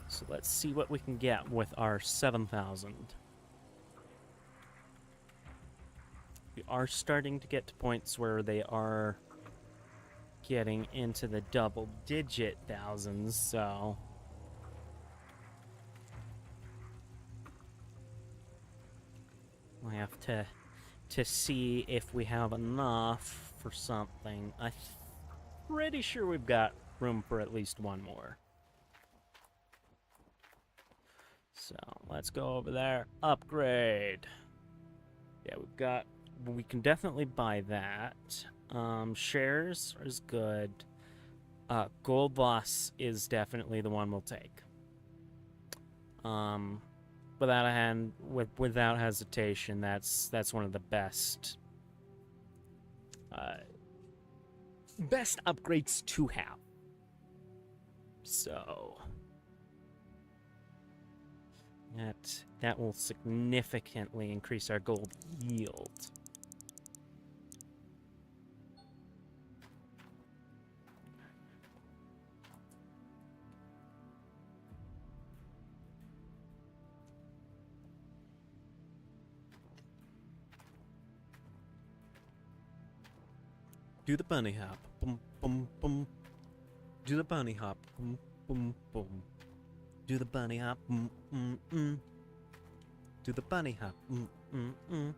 S1: So let's see what we can get with our 7,000. We are starting to get to points where they are getting into the double-digit thousands, so we have to see if we have enough for something. I'm pretty sure we've got room for at least one more. So let's go over there. Upgrade. Yeah, we can definitely buy that. Shares is good. Gold Boss is definitely the one we'll take. Without hesitation, that's one of the best upgrades to have. So that will significantly increase our gold yield. Do the bunny hop. Boom, boom, boom. Do the bunny hop. Boom, boom, boom. Do the bunny hop. Mm, mm, mm. Do the bunny hop. Mm, mm, mm.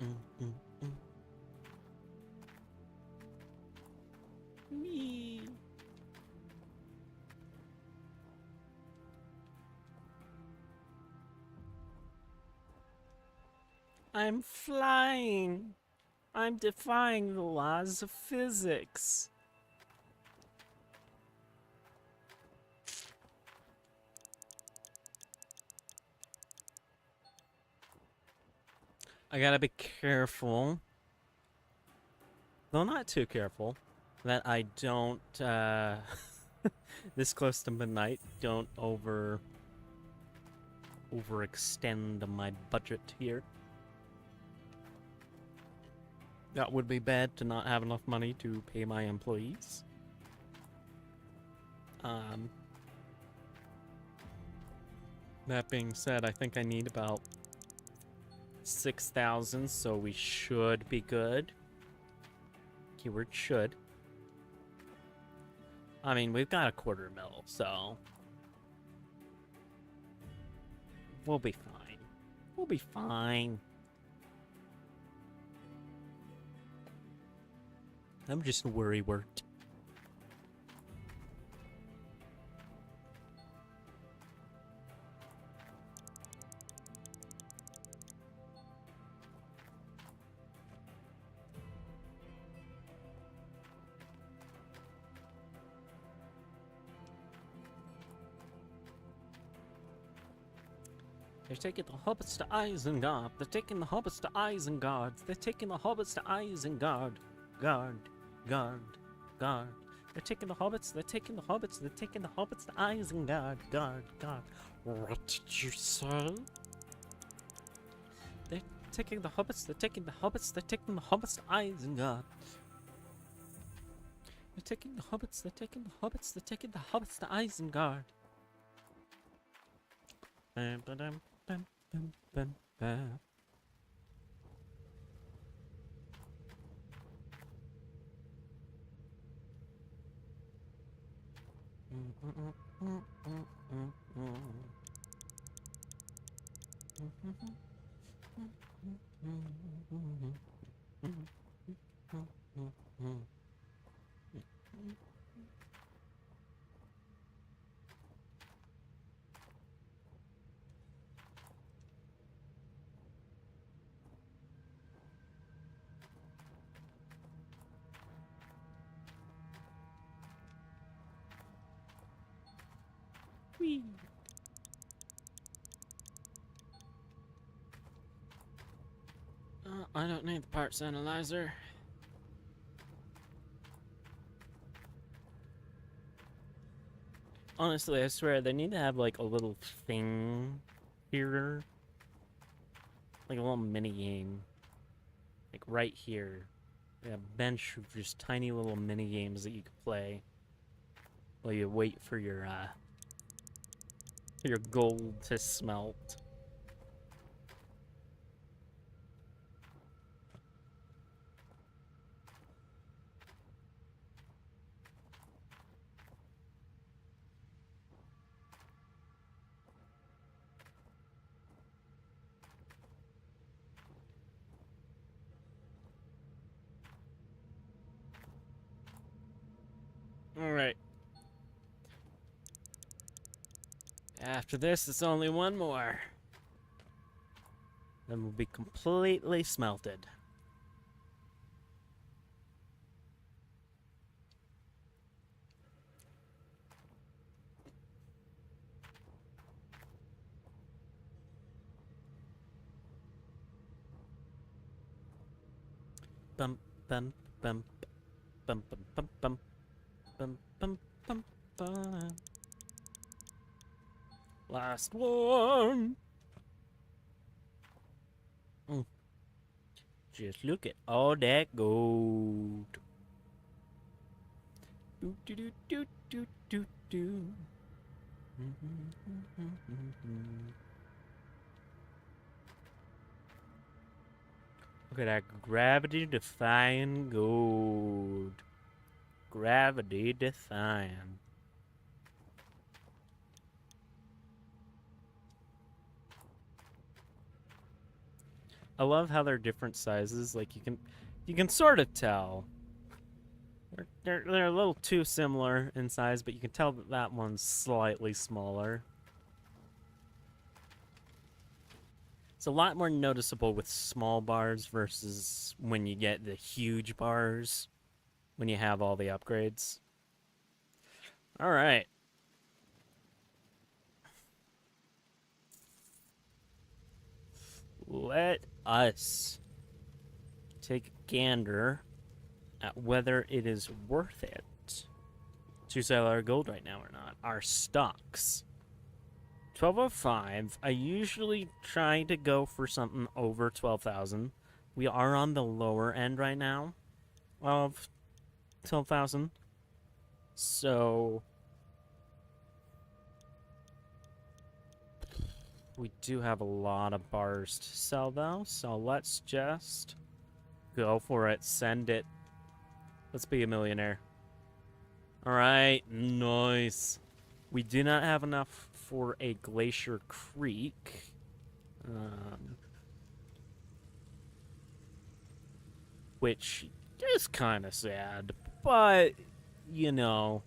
S1: Mm, mm, mm. Me. I'm flying. I'm defying the laws of physics. I gotta be careful, though not too careful, that I don't, this close to midnight, don't overextend my budget here. That would be bad to not have enough money to pay my employees. That being said, I think I need about 6,000, so we should be good. Keyword should. I mean, we've got a 250,000, so we'll be fine. We'll be fine. I'm just worrywart. They're taking the hobbits to Isengard. They're taking the hobbits to Isengard. They're taking the hobbits to Isengard. Guard. They're taking the hobbits. They're taking the hobbits. They're taking the hobbits to Isengard. Guard. What did you say? They're taking the hobbits. They're taking the hobbits. They're taking the hobbits to Isengard. They're taking the hobbits. They're taking the hobbits. They're taking the hobbits to Isengard. Bam, ba-dum, bam, bam, bam, bam. Whee! I don't need the parts analyzer. Honestly, I swear, they need to have like a little thing here. Like a little mini game. Like right here. Like a bench of just tiny little mini games that you could play while you wait for your gold to smelt. Alright. After this, it's only one more. Then we'll be completely smelted. Bum bum bum bum bum bum bum bum bum bum bum. Last one. Just look at all that gold. Do do do do do do do. Look at that gravity-defying gold. Gravity-defying. I love how they're different sizes. Like you can sort of tell. They're a little too similar in size, but you can tell that that one's slightly smaller. It's a lot more noticeable with small bars versus when you get the huge bars when you have all the upgrades. All right. Let us take a gander at whether it is worth it to sell our gold right now or not. Our stocks. 1205. I usually try to go for something over 12,000. We are on the lower end right now of 12,000. So we do have a lot of bars to sell though, so let's just go for it. Send it Let's be a millionaire. Alright, nice. We do not have enough for a Glacier Creek. Which is kind of sad, but, you know,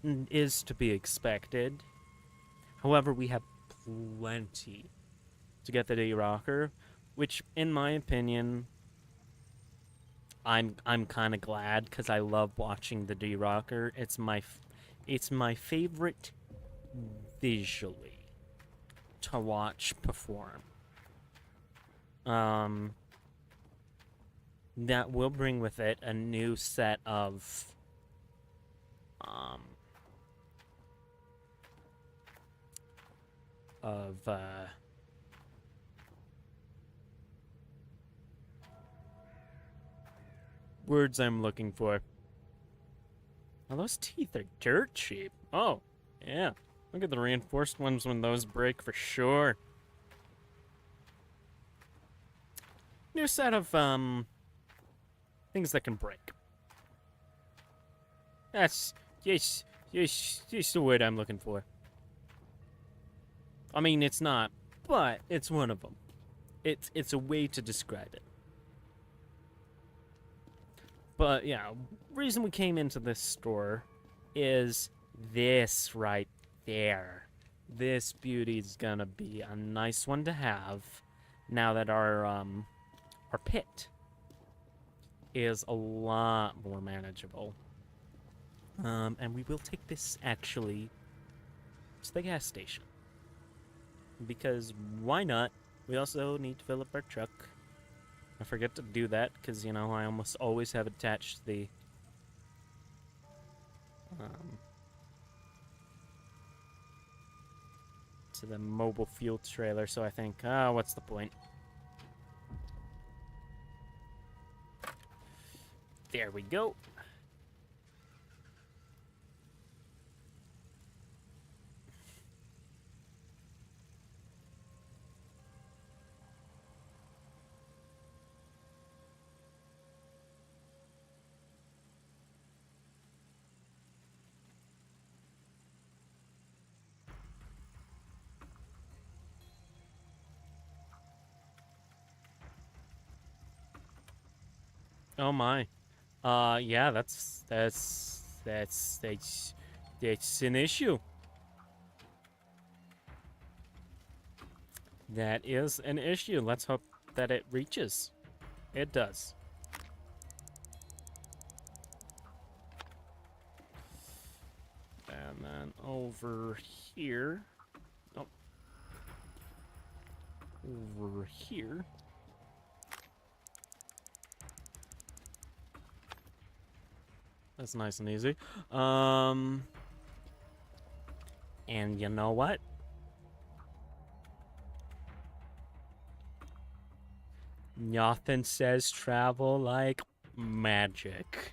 S1: is to be expected. However, we have plenty to get the D-Rocker, which, in my opinion, I'm kind of glad because I love watching the D-Rocker. It's my favorite visually to watch perform. That will bring with it a new set of words I'm looking for. Oh, those teeth are dirt cheap. Oh, yeah. Look at the reinforced ones when those break for sure. New set of, things that can break. That's yes, the word I'm looking for. I mean, it's not, but it's one of them. It's a way to describe it. But yeah, reason we came into this store is this right there. This beauty's gonna be a nice one to have now that our pit is a lot more manageable. And we will take this actually to the gas station. Because why not? We also need to fill up our truck. I forget to do that because, you know, I almost always have attached the to the mobile fuel trailer, so I think, what's the point? There we go. Oh my. Yeah, that's an issue. That is an issue. Let's hope that it reaches. It does. And then over here. Oh. Over here. That's nice and easy. And you know what? Nothing says travel like magic.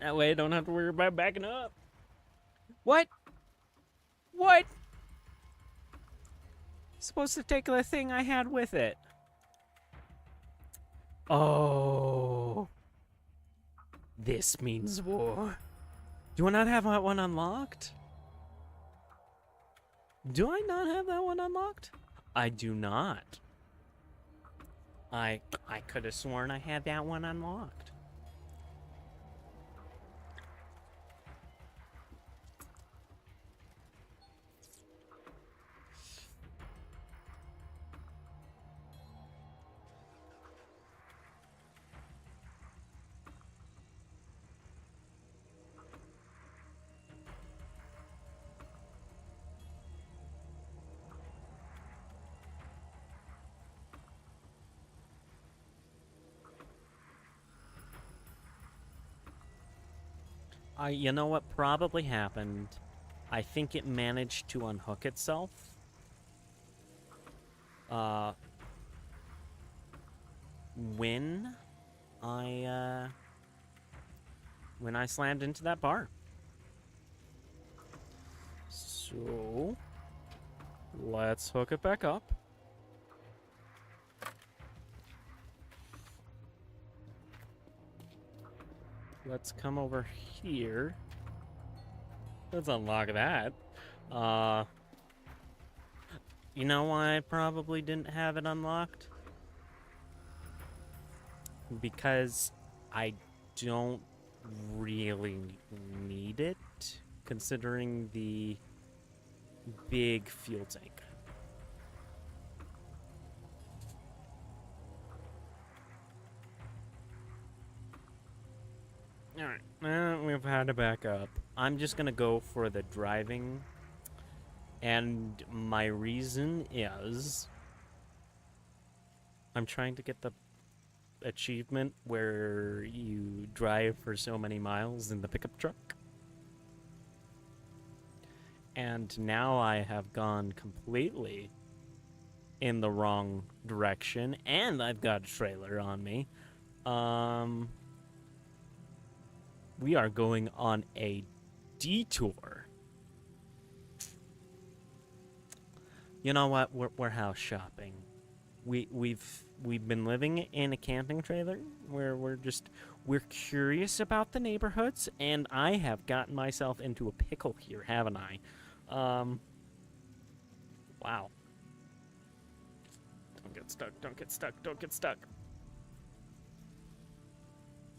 S1: That way I don't have to worry about backing up. What? What? Supposed to take the thing I had with it. Oh. This means war. Do I not have that one unlocked? Do I not have that one unlocked? I do not. I could have sworn I had that one unlocked. You know what probably happened? I think it managed to unhook itself. When I slammed into that bar. So, let's hook it back up. let's come over here. Let's unlock that. Uh, you know why I probably didn't have it unlocked? Because I don't really need it, considering the big fuel tank. Alright, we've had to back up. I'm just gonna go for the driving, and my reason is I'm trying to get the achievement where you drive for so many miles in the pickup truck. And now I have gone completely in the wrong direction, and I've got a trailer on me. We are going on a detour. You know what? We're house shopping. We've been living in a camping trailer where we're curious about the neighborhoods, and I have gotten myself into a pickle here, haven't I? Wow. Don't get stuck, don't get stuck, don't get stuck.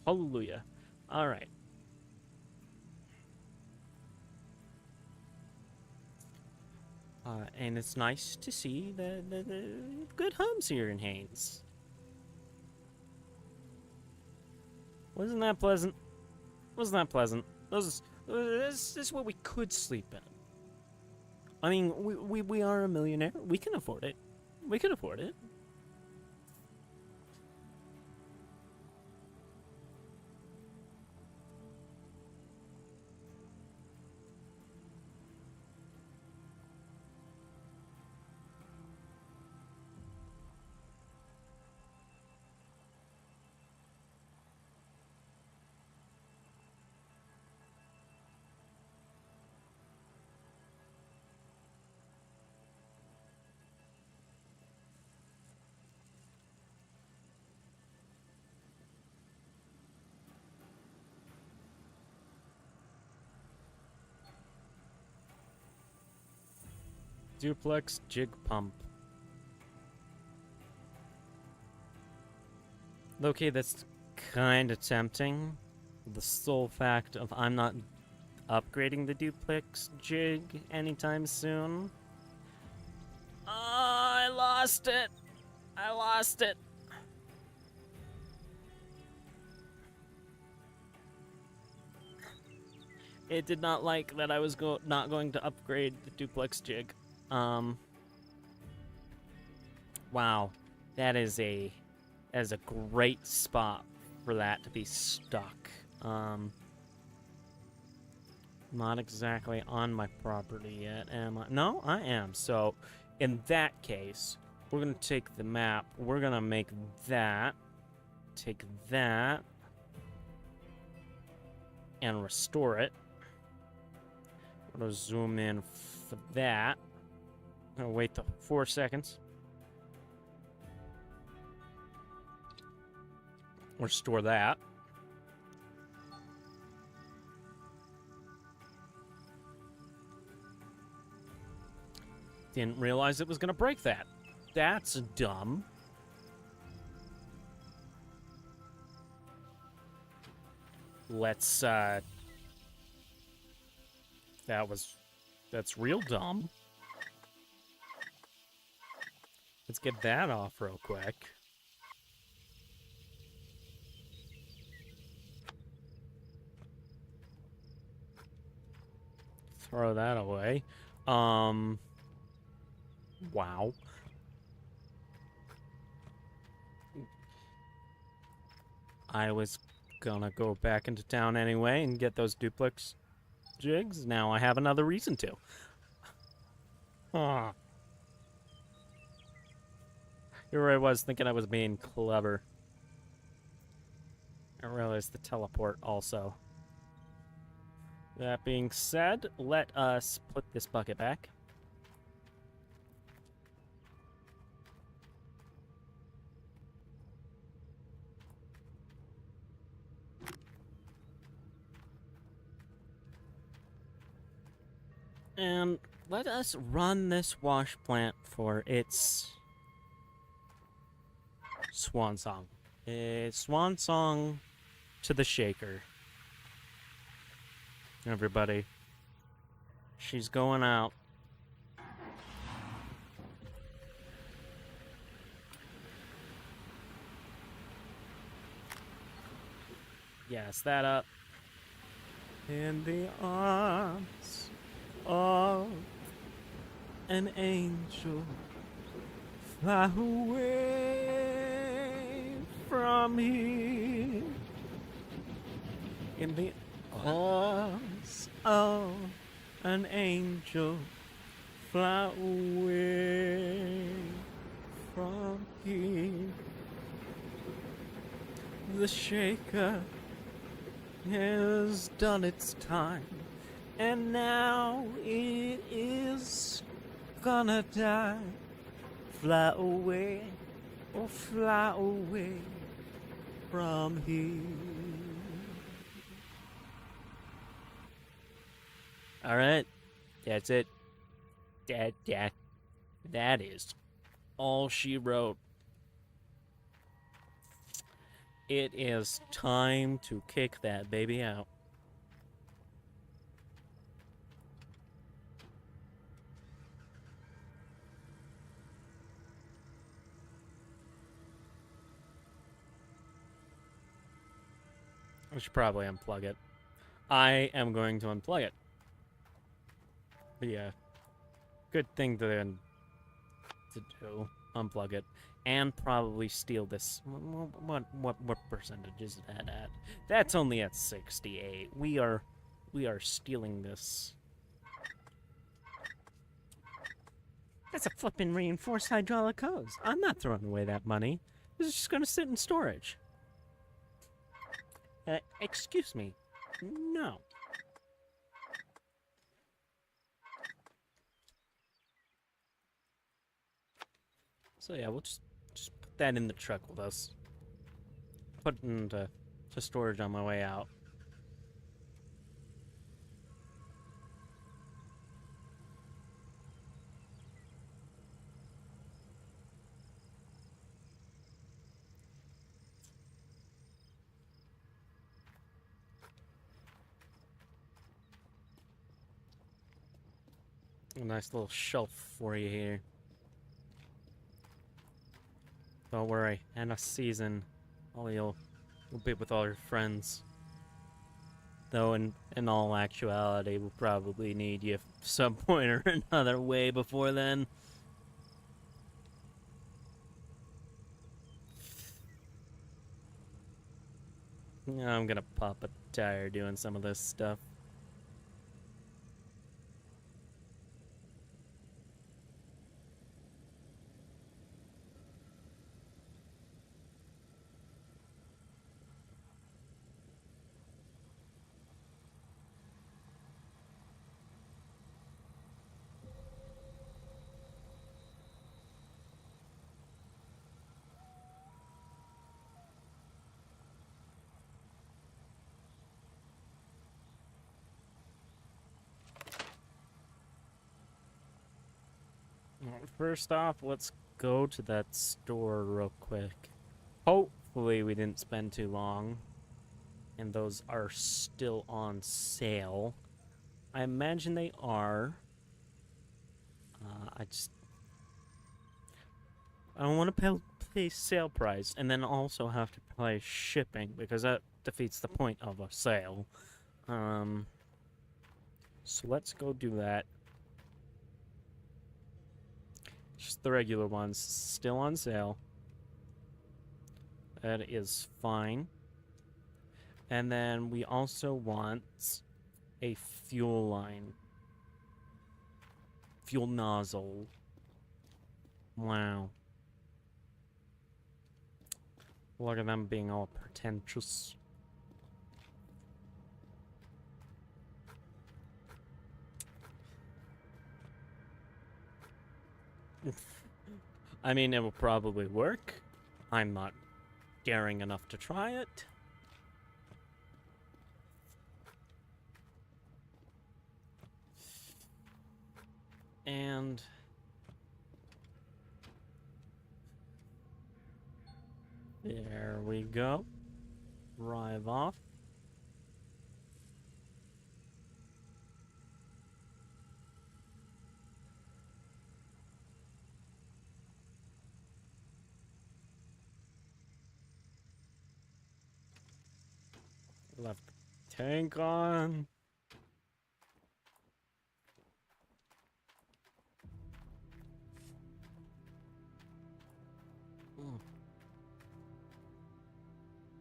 S1: Hallelujah. Alright. And it's nice to see the good homes here in Haines. Wasn't that pleasant? Wasn't that pleasant? This is what we could sleep in. I mean, we are a millionaire. We can afford it. We can afford it. Duplex jig pump. Okay, that's kind of tempting. The sole fact of I'm not upgrading the duplex jig anytime soon. Oh, I lost it. I lost it. It did not like that I was not going to upgrade the duplex jig. Wow, that is a great spot for that to be stuck. Not exactly on my property yet, am I? No, I am. So, in that case, we're gonna take the map. We're gonna make that. Take that. And restore it. I'm gonna zoom in for that. I'm gonna wait the 4 seconds. Restore that. Didn't realize it was gonna break that. That's dumb. Let's, that's real dumb. Let's get that off real quick. Throw that away. Wow. I was gonna go back into town anyway and get those duplex jigs. Now I have another reason to. Ah. Here I was thinking I was being clever. I realized the teleport also. That being said, let us put this bucket back. And let us run this wash plant for its swan song. It's swan song to the shaker. Everybody. She's going out. Yes, that up. In the arms of an angel, fly away from here. In the arms of an angel, fly away from here. The shaker has done its time, and now it is gonna die. Fly away, oh fly away from here. Alright, that's it. That is all she wrote. It is time to kick that baby out. I should probably unplug it. I am going to unplug it. But yeah, good thing to do. Unplug it. And probably steal this. What percentage is that at? That's only at 68. We are stealing this. That's a flippin' reinforced hydraulic hose. I'm not throwing away that money. This is just gonna sit in storage. Excuse me. No. So yeah, we'll just put that in the truck with us. Put it into storage on my way out. A nice little shelf for you here. Don't worry, end of season, you'll be with all your friends. Though in all actuality, we'll probably need you some point or another way before then. I'm gonna pop a tire doing some of this stuff. First off, let's go to that store real quick. Hopefully we didn't spend too long. And those are still on sale. I imagine they are. I don't want to pay sale price and then also have to pay shipping because that defeats the point of a sale. So let's go do that. Just the regular ones, still on sale. That is fine. And then we also want a fuel line. Fuel nozzle. Wow. Look at them being all pretentious. I mean, it will probably work. I'm not daring enough to try it. we go. Drive off. Left tank on.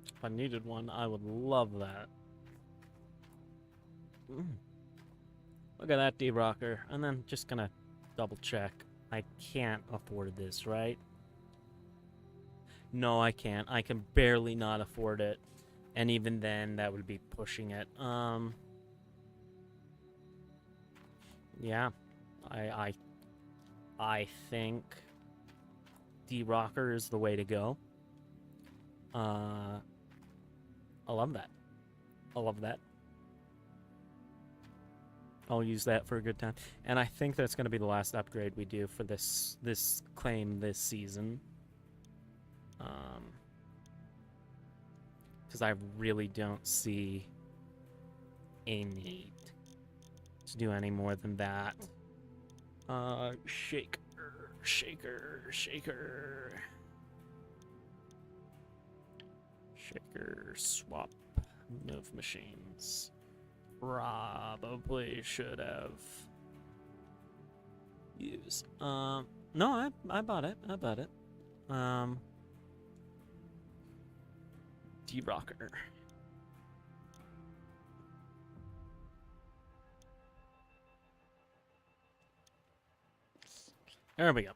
S1: If I needed one, I would love that. Look at that D-Rocker. And then just gonna double check. I can't afford this, right? No, I can't. I can barely not afford it. And even then, that would be pushing it. Yeah. I think D-Rocker is the way to go. I love that. I love that. I'll use that for a good time. And I think that's going to be the last upgrade we do for this claim this season. Because I really don't see a need to do any more than that. Shaker. Shaker, swap, move machines. Probably should have used. No, I bought it. D-Rocker. There we go.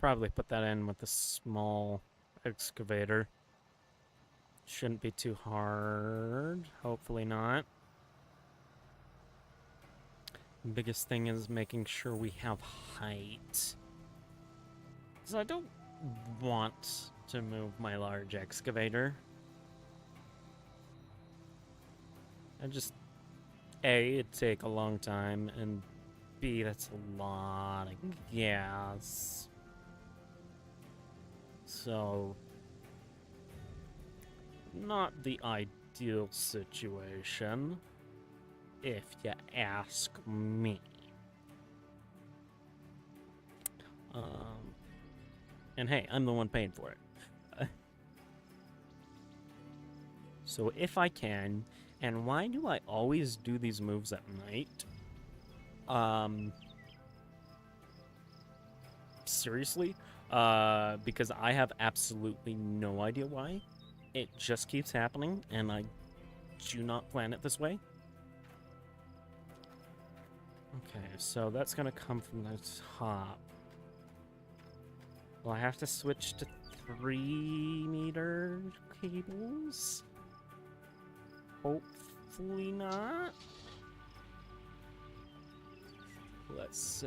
S1: Probably put that in with the small excavator. Shouldn't be too hard. Hopefully not. The biggest thing is making sure we have height. Because I don't want to move my large excavator. A, it'd take a long time, and B, that's a lot of gas. So, not the ideal situation, if you ask me. And hey, I'm the one paying for it. So if I can, and why do I always do these moves at night? Seriously? Because I have absolutely no idea why. It just keeps happening, and I do not plan it this way. Okay, so that's gonna come from the top. Well, I have to switch to 3-meter cables? Hopefully not. Let's,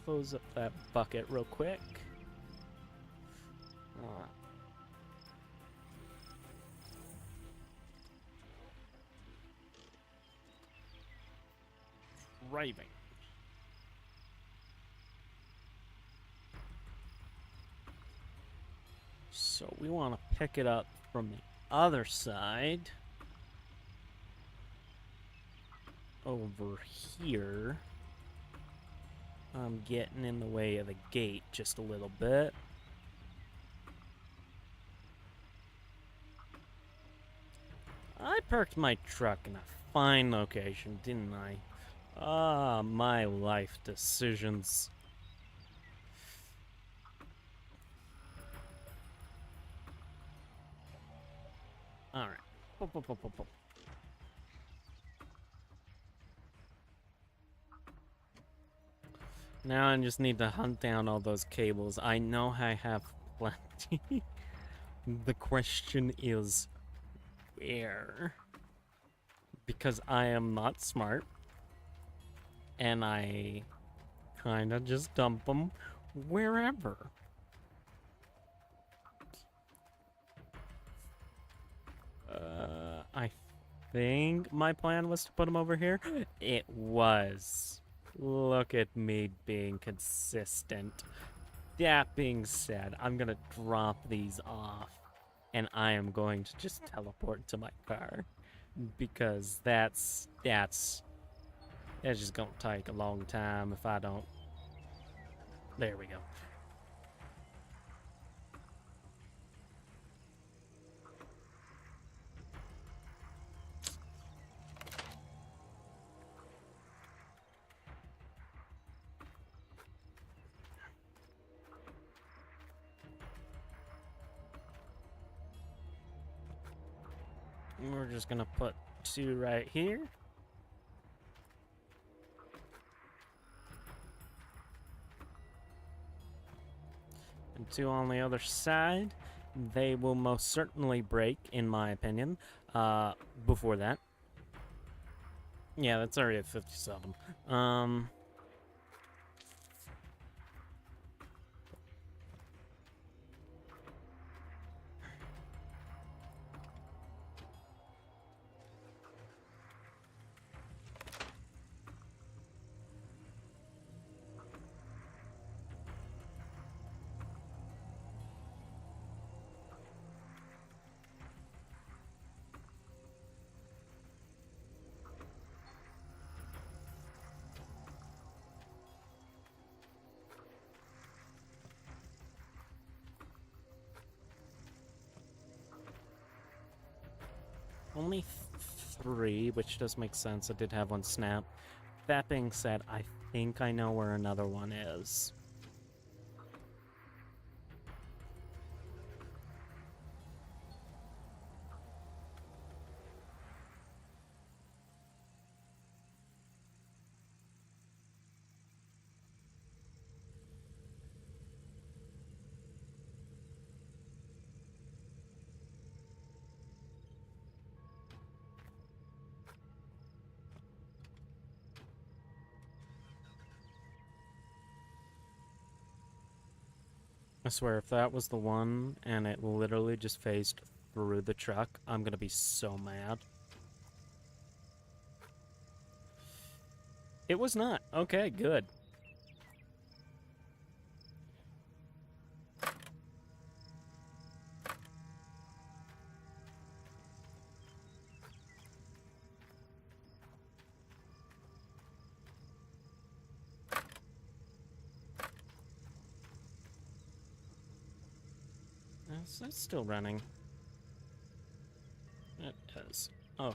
S1: close up that bucket real quick. Driving. So we want to pick it up from the other side. Over here. I'm getting in the way of the gate just a little bit. I parked my truck in a fine location, didn't I? Ah, my life decisions. Alright. Now I just need to hunt down all those cables. I know I have plenty. The question is, where? Because I am not smart. And I kind of just dump them wherever. I think my plan was to put them over here. It was. Look at me being consistent. That being said, I'm gonna drop these off and I am going to just teleport to my car because that's just gonna take a long time if I don't. There we go. We're just gonna put 2 right here. And 2 on the other side. They will most certainly break, in my opinion, before that. Yeah, that's already at 57. Only 3, which does make sense. I did have one snap. That being said, I think I know where another one is. I swear, if that was the one and it literally just phased through the truck, I'm gonna be so mad. It was not. Okay, good. It's still running. It is. Okay.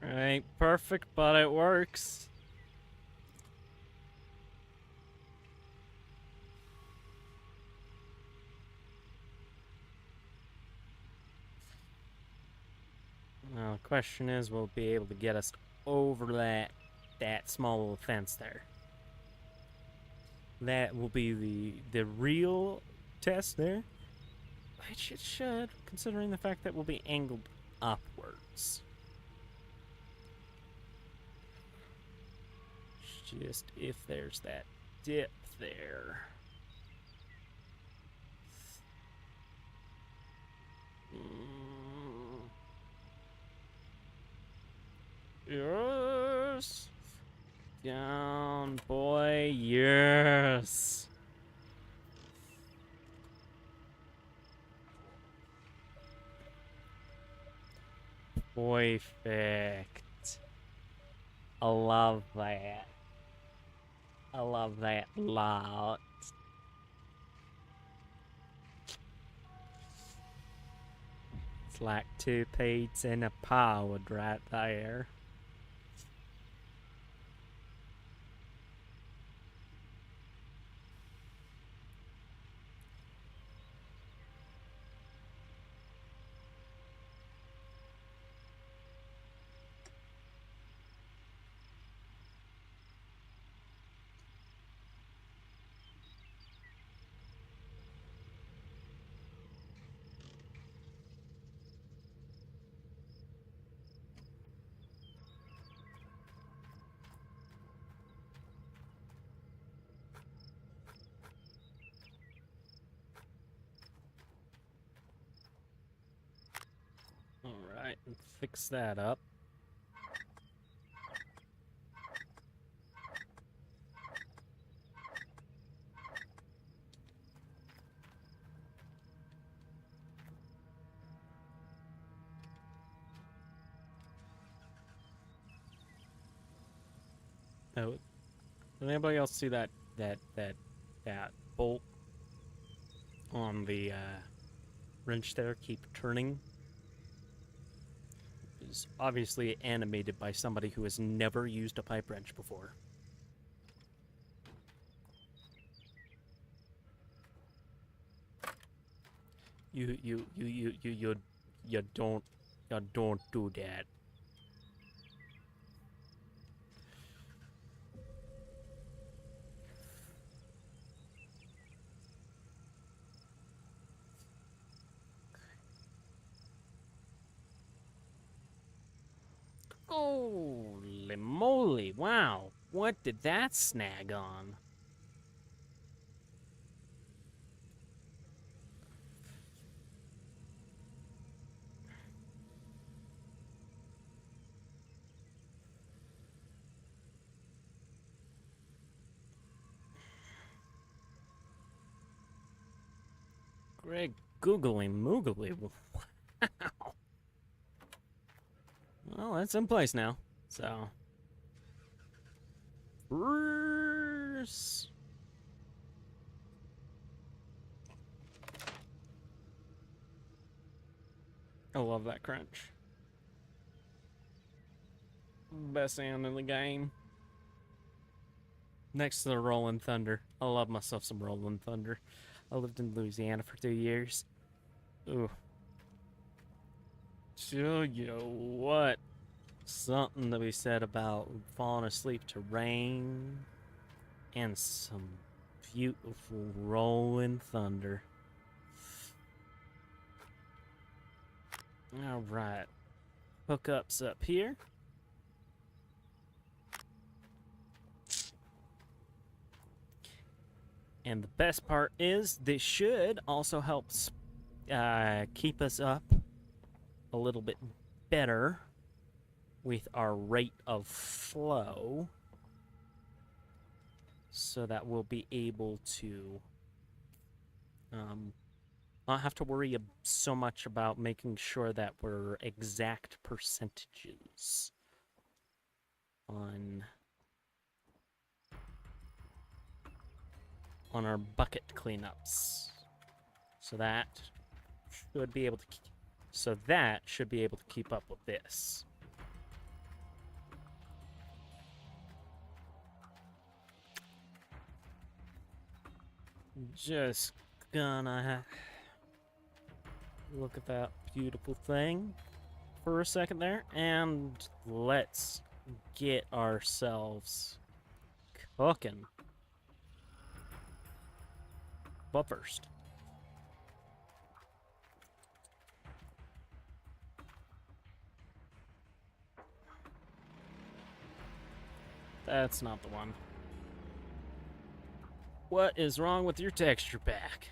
S1: Ain't perfect, but it works. Now the question is, will it be able to get us over that small little fence there? That will be the real test there. Which it should, considering the fact that we'll be angled upwards. Just if there's that dip there. Yes. Down, boy. Yes. Perfect. I love that. I love that a lot. It's like 2 peas in a pod right there. Alright, fix that up. Oh, did anybody else see that bolt on the wrench there keep turning? Is obviously animated by somebody who has never used a pipe wrench before. You don't do that. Holy moly, wow. What did that snag on? Greg Googly Moogly. Wow. Well, that's in place now. So. I love that crunch. Best sound in the game. Next to the Rolling Thunder. I love myself some Rolling Thunder. I lived in Louisiana for 2 years. Ooh. Tell you what. Something to be said about falling asleep to rain and some beautiful Rolling Thunder. Alright. Hookups up here. And the best part is this should also help keep us up a little bit better with our rate of flow, so that we'll be able to not have to worry so much about making sure that we're exact percentages on our bucket cleanups. So that should be able to keep up with this. Just gonna look at that beautiful thing for a second there, and let's get ourselves cooking. But first, that's not the one. What is wrong with your texture pack?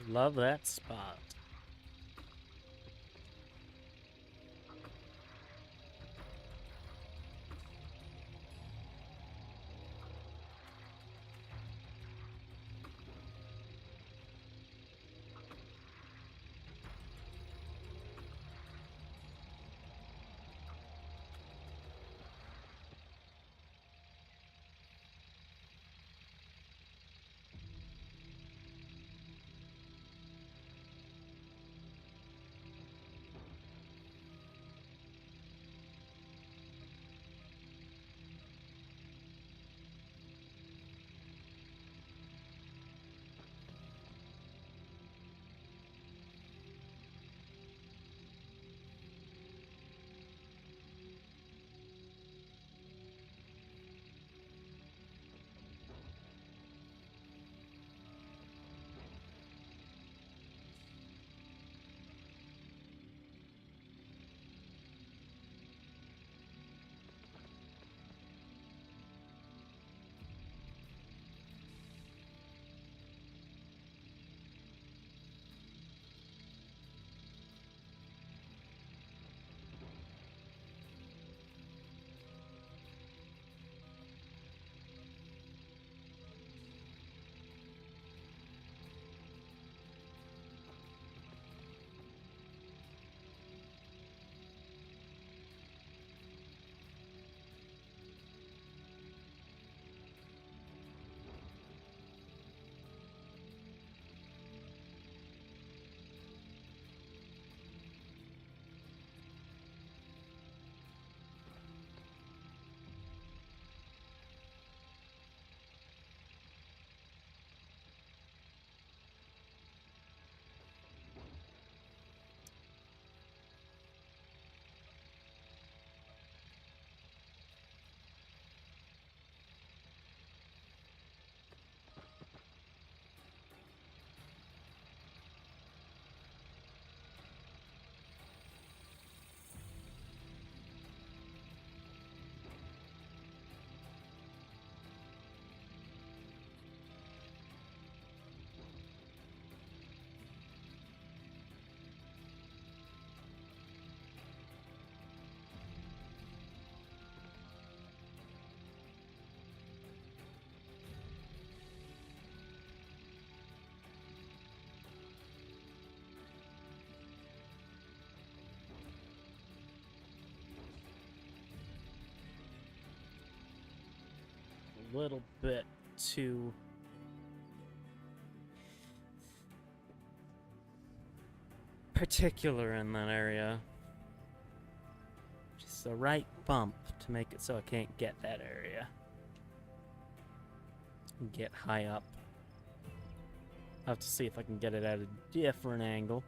S1: Love that spot. Little bit too particular in that area. Just the right bump to make it so I can't get that area. Get high up. I'll have to see if I can get it at a different angle.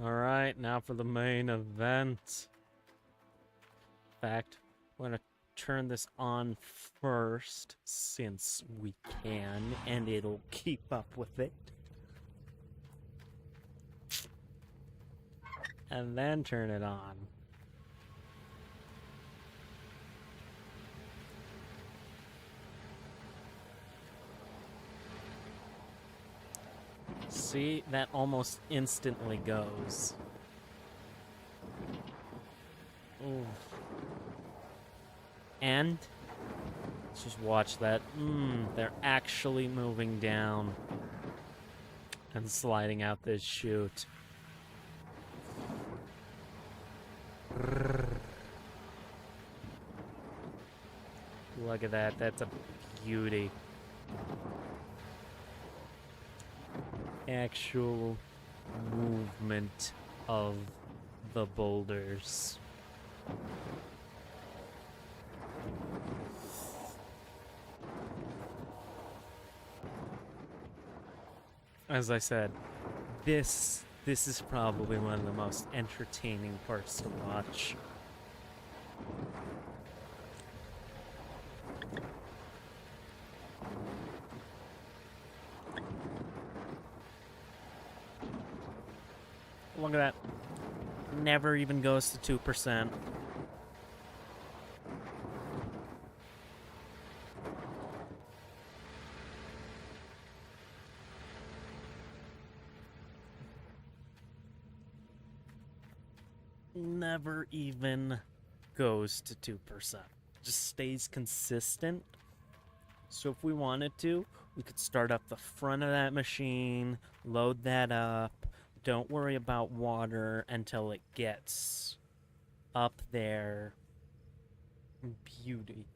S1: Alright, now for the main event. In fact, I'm gonna turn this on first, since we can, and it'll keep up with it. And then turn it on. See, that almost instantly goes. Ooh. And let's just watch that. They're actually moving down and sliding out this chute. Look at that. That's a beauty. Actual movement of the boulders. As I said, this This is probably one of the most entertaining parts to watch. Look at that. Never even goes to 2%. Never even goes to 2%. Just stays consistent. So if we wanted to, we could start up the front of that machine, load that up. Don't worry about water until it gets up there. Beauty.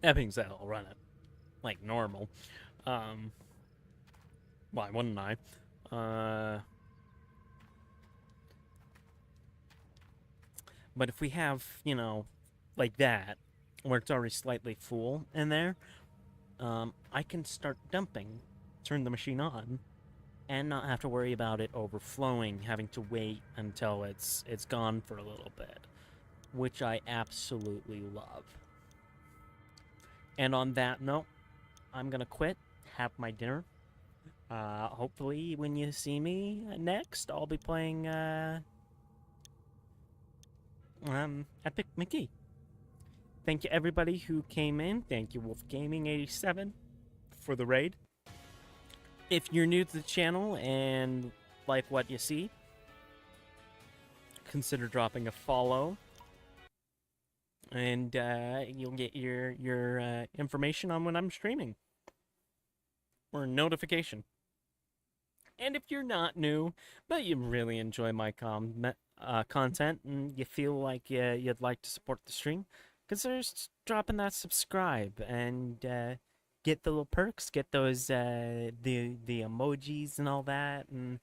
S1: That being said, I'll run it like normal. Why wouldn't I? But if we have, like that, where it's already slightly full in there, I can start dumping, turn the machine on, and not have to worry about it overflowing, having to wait until it's gone for a little bit, which I absolutely love. And on that note, I'm gonna quit, have my dinner. Hopefully, when you see me next, I'll be playing Epic Mickey. Thank you everybody who came in. Thank you Wolf Gaming 87 for the raid. If you're new to the channel and like what you see, consider dropping a follow, and you'll get your information on when I'm streaming, or a notification. And if you're not new, but you really enjoy my content and you feel like you'd like to support the stream, consider dropping that subscribe and get the little perks, get those the emojis and all that, and